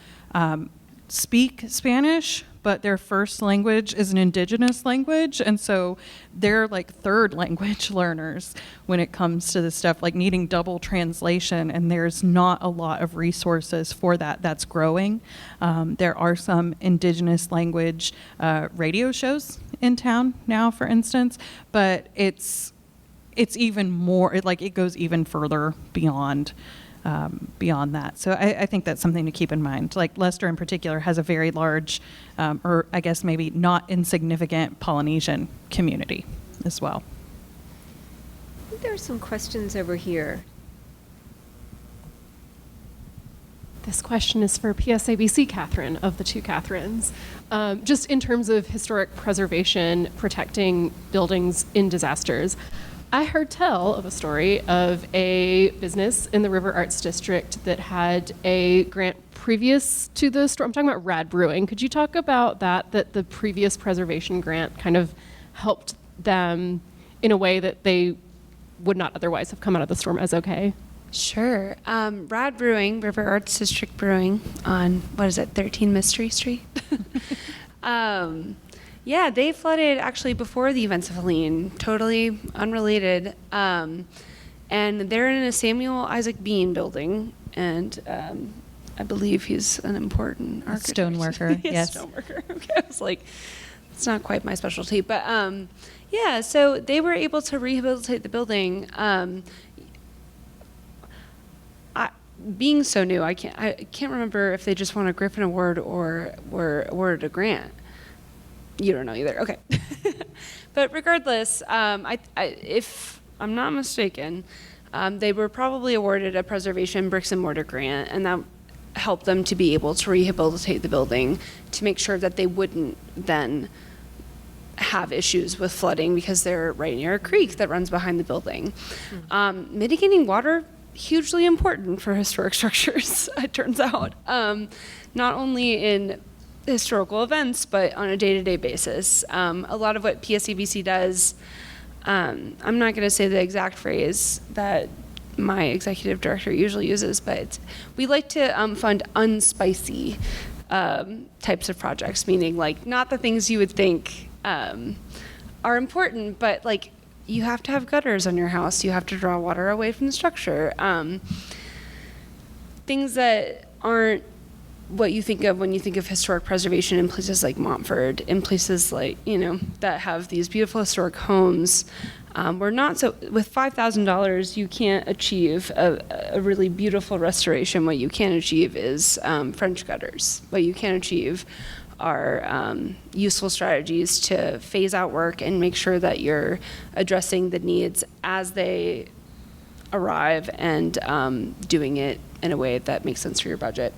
speak Spanish, but their first language is an indigenous language, and so they're like third language learners when it comes to this stuff, like needing double translation, and there's not a lot of resources for that. That's growing. There are some indigenous language radio shows in town now, for instance, but it's even more, it goes even further beyond that. So I think that's something to keep in mind. Like Leicester in particular has a very large, or I guess maybe not insignificant Polynesian community as well. I think there are some questions over here. This question is for PSABC Catherine, of the two Catherines. Just in terms of historic preservation, protecting buildings in disasters, I heard tell of a story of a business in the River Arts District that had a grant previous to the storm. I'm talking about Rad Brewing. Could you talk about that the previous preservation grant kind of helped them in a way that they would not otherwise have come out of the storm as okay? Sure. Rad Brewing, River Arts District Brewing on, 13 Mystery Street? Yeah, they flooded actually before the events of Helene, totally unrelated. And they're in a Samuel Isaac Bean building, and I believe he's an important architect. Stoneworker, yes. Stoneworker. Okay, I was like, it's not quite my specialty. But yeah, so they were able to rehabilitate the building. Being so new, I can't remember if they just won a Griffin Award or were awarded a grant. You don't know either. Okay. But regardless, if I'm not mistaken, they were probably awarded a preservation bricks and mortar grant, and that helped them to be able to rehabilitate the building to make sure that they wouldn't then have issues with flooding because they're right near a creek that runs behind the building. Mitigating water, hugely important for historic structures, it turns out. Not only in historical events, but on a day-to-day basis. A lot of what PSABC does, I'm not going to say the exact phrase that my executive director usually uses, but we like to fund unspicy types of projects, meaning like not the things you would think are important, but like you have to have gutters on your house, you have to draw water away from the structure. Things that aren't what you think of when you think of historic preservation in places like Montford, in places like, that have these beautiful historic homes. We're not so, with $5,000, you can't achieve a really beautiful restoration. What you can achieve is French gutters. What you can achieve are useful strategies to phase out work and make sure that you're addressing the needs as they arrive and doing it in a way that makes sense for your budget.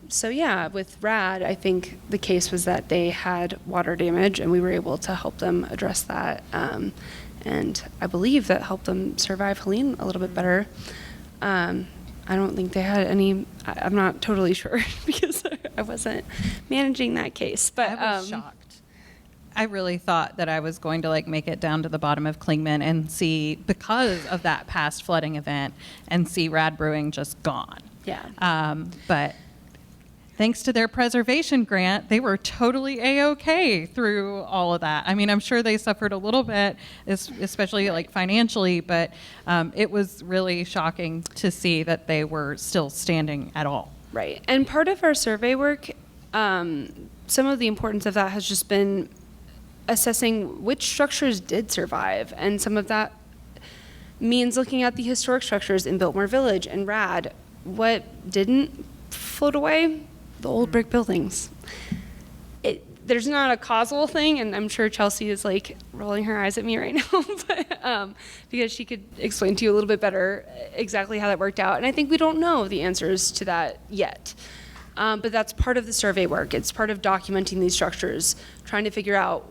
So yeah, with RAD, I think the case was that they had water damage and we were able to help them address that. And I believe that helped them survive Helene a little bit better. I don't think they had any, I'm not totally sure because I wasn't managing that case, but I was shocked. I really thought that I was going to make it down to the bottom of Klingman and see, because of that past flooding event, and see Rad Brewing just gone. Yeah. But thanks to their preservation grant, they were totally A-okay through all of that. I mean, I'm sure they suffered a little bit, especially financially, but it was really shocking to see that they were still standing at all. Right. And part of our survey work, some of the importance of that has just been assessing which structures did survive. And some of that means looking at the historic structures in Biltmore Village and RAD. What didn't float away? The old brick buildings. there's not a causal thing, and I'm sure Chelsea is like rolling her eyes at me right now, but, because she could explain to you a little bit better exactly how that worked out. And I think we don't know the answers to that yet. But that's part of the survey work. It's part of documenting these structures, trying to figure out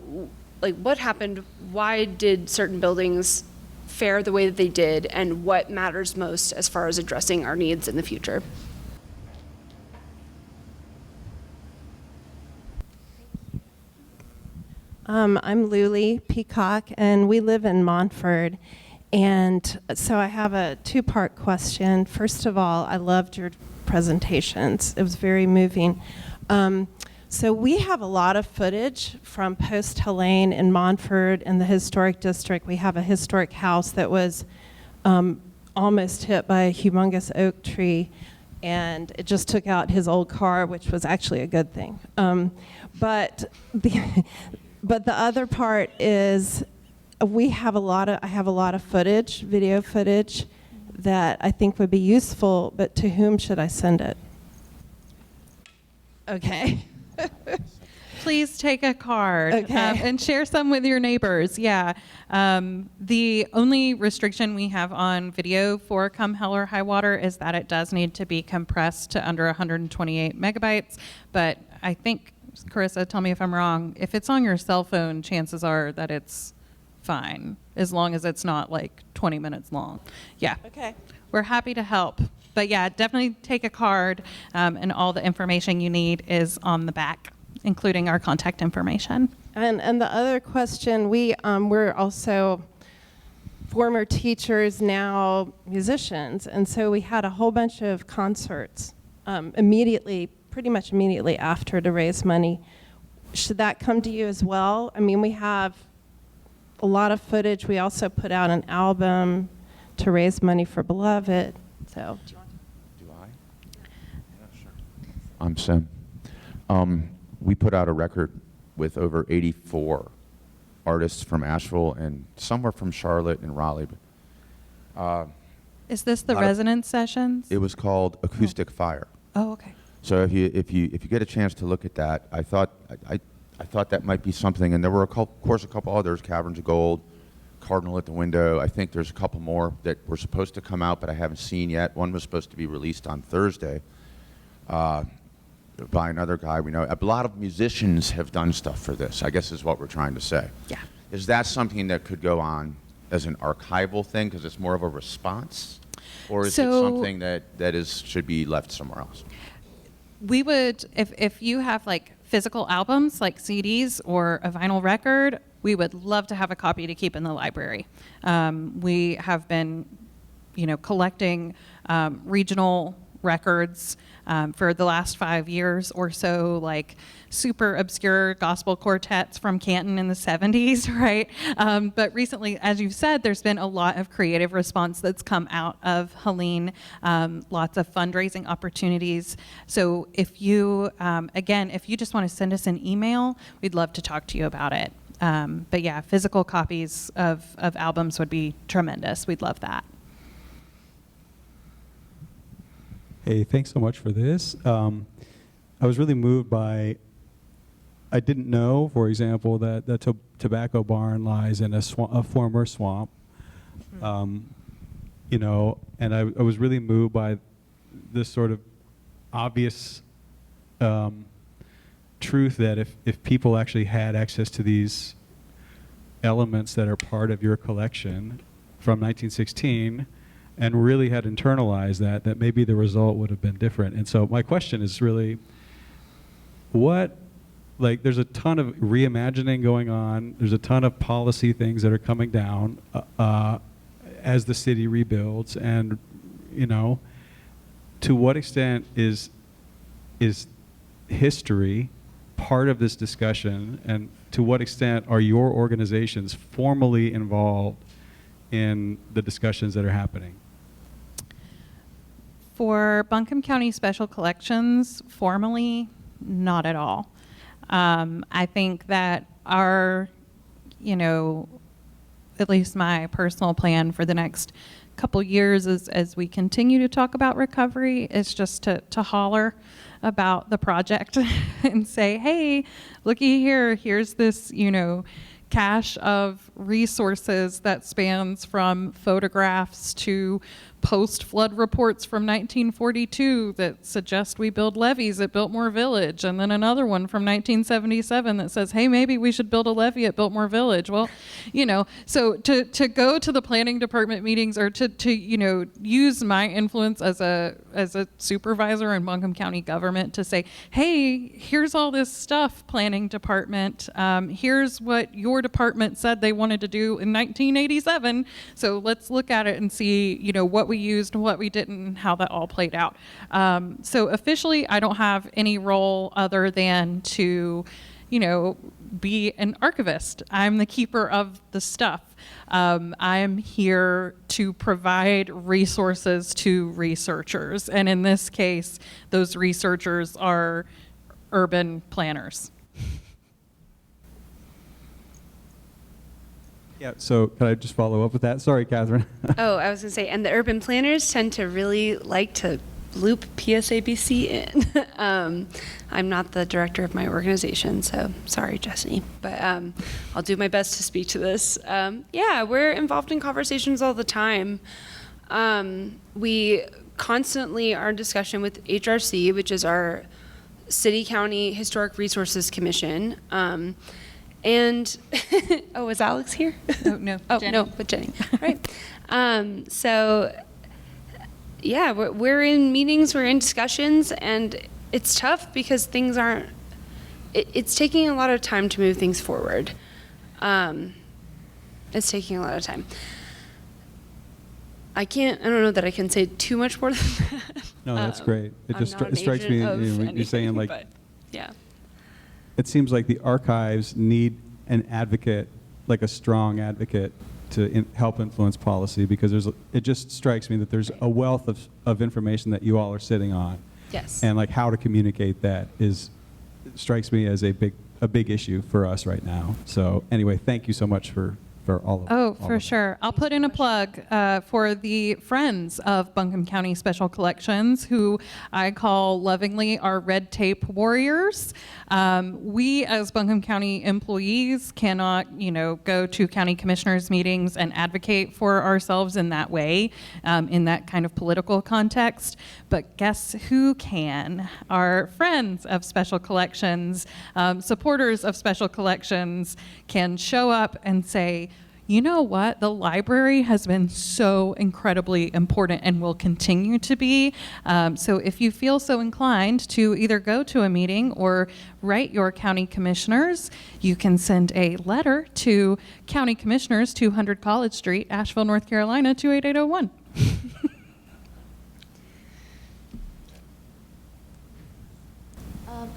like what happened, why did certain buildings fare the way that they did, and what matters most as far as addressing our needs in the future. I'm Luli Peacock, and we live in Montford. And so I have a two-part question. First of all, I loved your presentations. It was very moving. So we have a lot of footage from post-Helene in Montford in the historic district. We have a historic house that was almost hit by a humongous oak tree, and it just took out his old car, which was actually a good thing. But the other part is I have a lot of footage, video footage, that I think would be useful, but to whom should I send it? Okay. Please take a card and share some with your neighbors. Yeah. The only restriction we have on video for Come Hell or High Water is that it does need to be compressed to under 128 megabytes. But I think, Carissa, tell me if I'm wrong, if it's on your cell phone, chances are that it's fine, as long as it's not like 20 minutes long. Yeah. Okay. We're happy to help. But yeah, definitely take a card, and all the information you need is on the back, including our contact information. And the other question, we're also former teachers, now musicians, and so we had a whole bunch of concerts pretty much immediately after to raise money. Should that come to you as well? I mean, we have a lot of footage. We also put out an album to raise money for Beloved. So. Do I? Yeah, sure. I'm Sim. We put out a record with over 84 artists from Asheville and somewhere from Charlotte and Raleigh. Is this the resonance sessions? It was called Acoustic Fire. Oh, okay. So if you get a chance to look at that, I thought that might be something, and there were of course a couple others, Caverns of Gold, Cardinal at the Window. I think there's a couple more that were supposed to come out, but I haven't seen yet. One was supposed to be released on Thursday by another guy we know. A lot of musicians have done stuff for this, I guess is what we're trying to say. Yeah. Is that something that could go on as an archival thing because it's more of a response? Or is it something that should be left somewhere else? We would, if you have like physical albums like CDs or a vinyl record, we would love to have a copy to keep in the library. We have been, collecting regional records for the last 5 years or so, like super obscure gospel quartets from Canton in the 70s, right? But recently, as you've said, there's been a lot of creative response that's come out of Helene, lots of fundraising opportunities. So if you, again, if you just want to send us an email, we'd love to talk to you about it. But yeah, physical copies of albums would be tremendous. We'd love that. Hey, thanks so much for this. I was really moved by, I didn't know, for example, that the tobacco barn lies in a former swamp. And I was really moved by this sort of obvious truth that if people actually had access to these elements that are part of your collection from 1916, and really had internalized that maybe the result would have been different. And so my question is really, there's a ton of reimagining going on, there's a ton of policy things that are coming down as the city rebuilds, and, to what extent is history part of this discussion, and to what extent are your organizations formally involved in the discussions that are happening? For Buncombe County Special Collections, formally, not at all. I think that our, at least my personal plan for the next couple years as we continue to talk about recovery is just to holler about the project and say, hey, looky here, here's this, cache of resources that spans from photographs to post-flood reports from 1942 that suggest we build levees at Biltmore Village, and then another one from 1977 that says, hey, maybe we should build a levee at Biltmore Village. Well, so to go to the planning department meetings or to use my influence as a supervisor in Buncombe County government to say, hey, here's all this stuff, planning department. Here's what your department said they wanted to do in 1987. So let's look at it and see, what we used and what we didn't and how that all played out. So officially, I don't have any role other than to, be an archivist. I'm the keeper of the stuff. I'm here to provide resources to researchers. And in this case, those researchers are urban planners. Yeah, so can I just follow up with that? Sorry, Catherine. Oh, I was going to say, and the urban planners tend to really like to loop PSABC in. I'm not the director of my organization, so sorry, Jesse, but I'll do my best to speak to this. Yeah, we're involved in conversations all the time. We constantly are in discussion with HRC, which is our City County Historic Resources Commission. And oh, is Alex here? Oh, no. Oh, Jenny. no, but Jenny. All right. So, yeah, we're in meetings, we're in discussions, and it's tough because things aren't, it's taking a lot of time to move things forward. It's taking a lot of time. I don't know that I can say too much more than that. No, that's great. It I'm just not an strikes me, agent of you're anything, saying like, but, yeah. it seems like the archives need an advocate, like a strong advocate, to help influence policy, because it just strikes me that there's a wealth of information that you all are sitting on. Yes. And like how to communicate that strikes me as a big issue for us right now. So anyway, thank you so much for all of Oh, all for of sure. I'll put in a plug for the Friends of Buncombe County Special Collections, who I call lovingly our red tape warriors. We, as Buncombe County employees, cannot, go to county commissioners' meetings and advocate for ourselves in that way, in that kind of political context. But guess who can? Our friends of Special Collections, supporters of Special Collections, can show up and say, you know what? The library has been so incredibly important and will continue to be. So if you feel so inclined to either go to a meeting or write your county commissioners, you can send a letter to County Commissioners, 200 College Street, Asheville, North Carolina, 28801.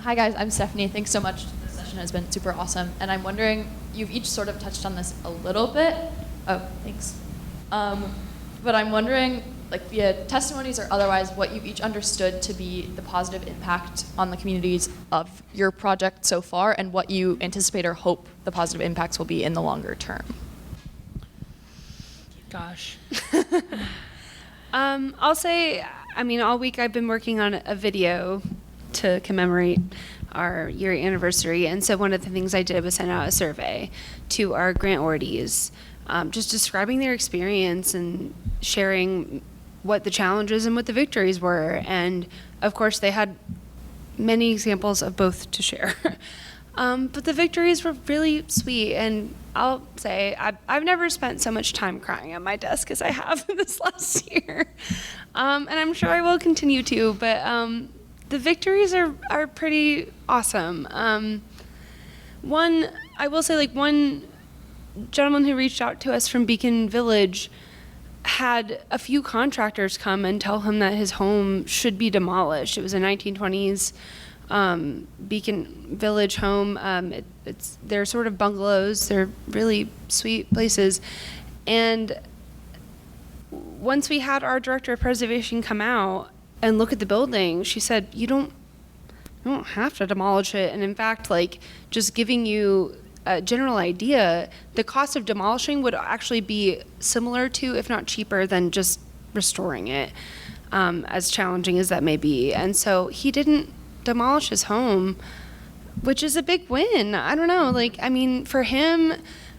Hi guys, I'm Stephanie. Thanks so much. This session has been super awesome. And I'm wondering, you've each sort of touched on this a little bit. Oh, thanks. But I'm wondering, like via testimonies or otherwise, what you've each understood to be the positive impact on the communities of your project so far, and what you anticipate or hope the positive impacts will be in the longer term. Gosh. I'll say, all week I've been working on a video to commemorate our year anniversary. And so one of the things I did was send out a survey to our grant awardees, just describing their experience and sharing what the challenges and what the victories were. And of course, they had many examples of both to share. But the victories were really sweet. And I'll say, I've never spent so much time crying at my desk as I have this last year. And I'm sure I will continue to, but the victories are pretty awesome. I will say, one gentleman who reached out to us from Beacon Village had a few contractors come and tell him that his home should be demolished. It was a 1920s Beacon Village home. They're sort of bungalows. They're really sweet places. And once we had our director of preservation come out and look at the building, she said, you don't have to demolish it. And in fact, just giving you a general idea, the cost of demolishing would actually be similar to, if not cheaper, than just restoring it, as challenging as that may be. And so he didn't demolish his home, which is a big win. I don't know, like, I mean, for him,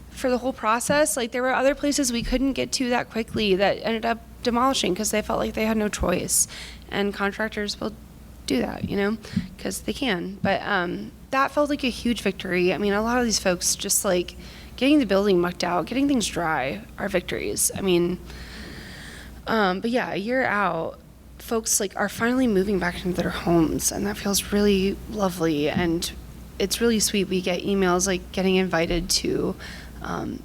for the whole process, like, there were other places we couldn't get to that quickly that ended up demolishing because they felt like they had no choice. And contractors will do that, you know, because they can. But that felt like a huge victory. I mean, a lot of these folks just like getting the building mucked out, getting things dry are victories. I mean, but yeah, a year out, folks like are finally moving back into their homes, and that feels really lovely. And it's really sweet. We get emails like getting invited to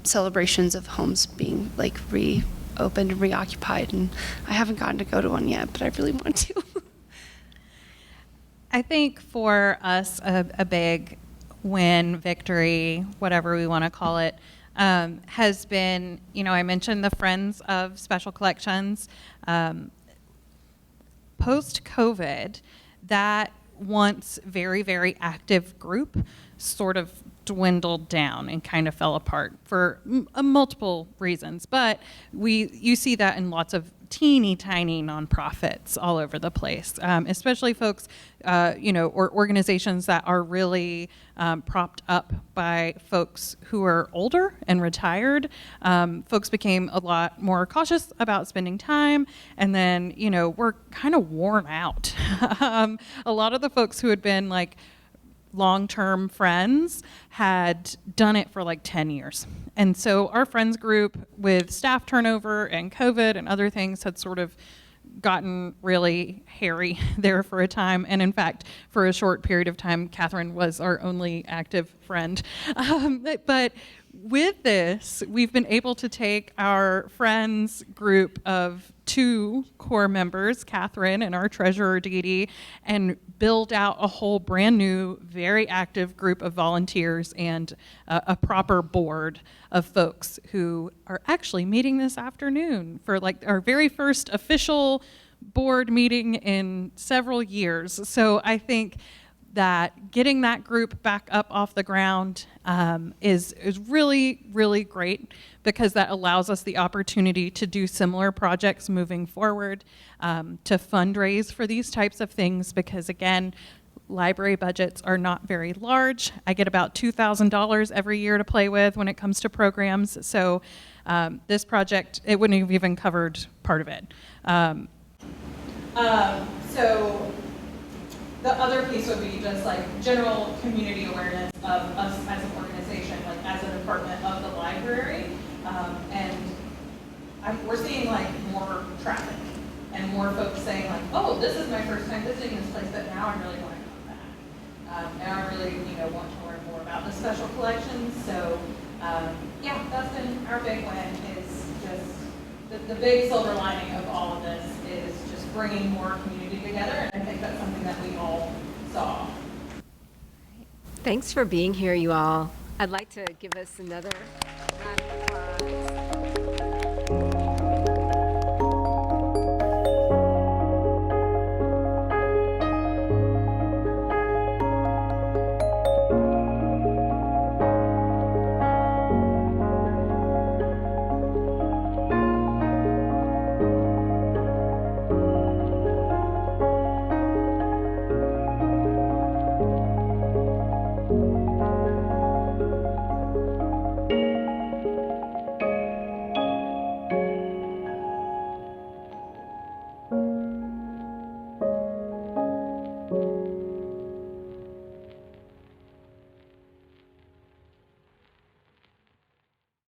celebrations of homes being like reopened and reoccupied, and I haven't gotten to go to one yet, but I really want to. I think for us, a big win, victory, whatever we want to call it, has been, you know, I mentioned the Friends of Special Collections. Post-COVID, that once very, very active group sort of dwindled down and kind of fell apart for multiple reasons. But you see that in lots of teeny tiny nonprofits all over the place, especially folks, or organizations that are really propped up by folks who are older and retired. Folks became a lot more cautious about spending time, and then, we're kind of worn out. A lot of the folks who had been like long-term friends had done it for like 10 years. And so our friends group, with staff turnover and COVID and other things, had sort of gotten really hairy there for a time. And in fact, for a short period of time, Catherine was our only active friend. But with this, we've been able to take our friends group of 2 core members, Catherine and our treasurer, Dee Dee, and build out a whole brand new, very active group of volunteers and a proper board of folks who are actually meeting this afternoon for like our very first official board meeting in several years. So I think that getting that group back up off the ground is really, really great, because that allows us the opportunity to do similar projects moving forward, to fundraise for these types of things, because again, library budgets are not very large. I get about $2,000 every year to play with when it comes to programs. So this project, it wouldn't have even covered part of it. So the other piece would be just like general community awareness of us as an organization, like as a department of the library. We're seeing like more traffic and more folks saying like, oh, this is my first time visiting this place, but now I really want to come back. And I really, want to learn more about the special collections. So that's been our big win, is just the big silver lining of all of this is just bringing more community together. And I think that's something that we all saw. Thanks for being here, you all. I'd like to give us another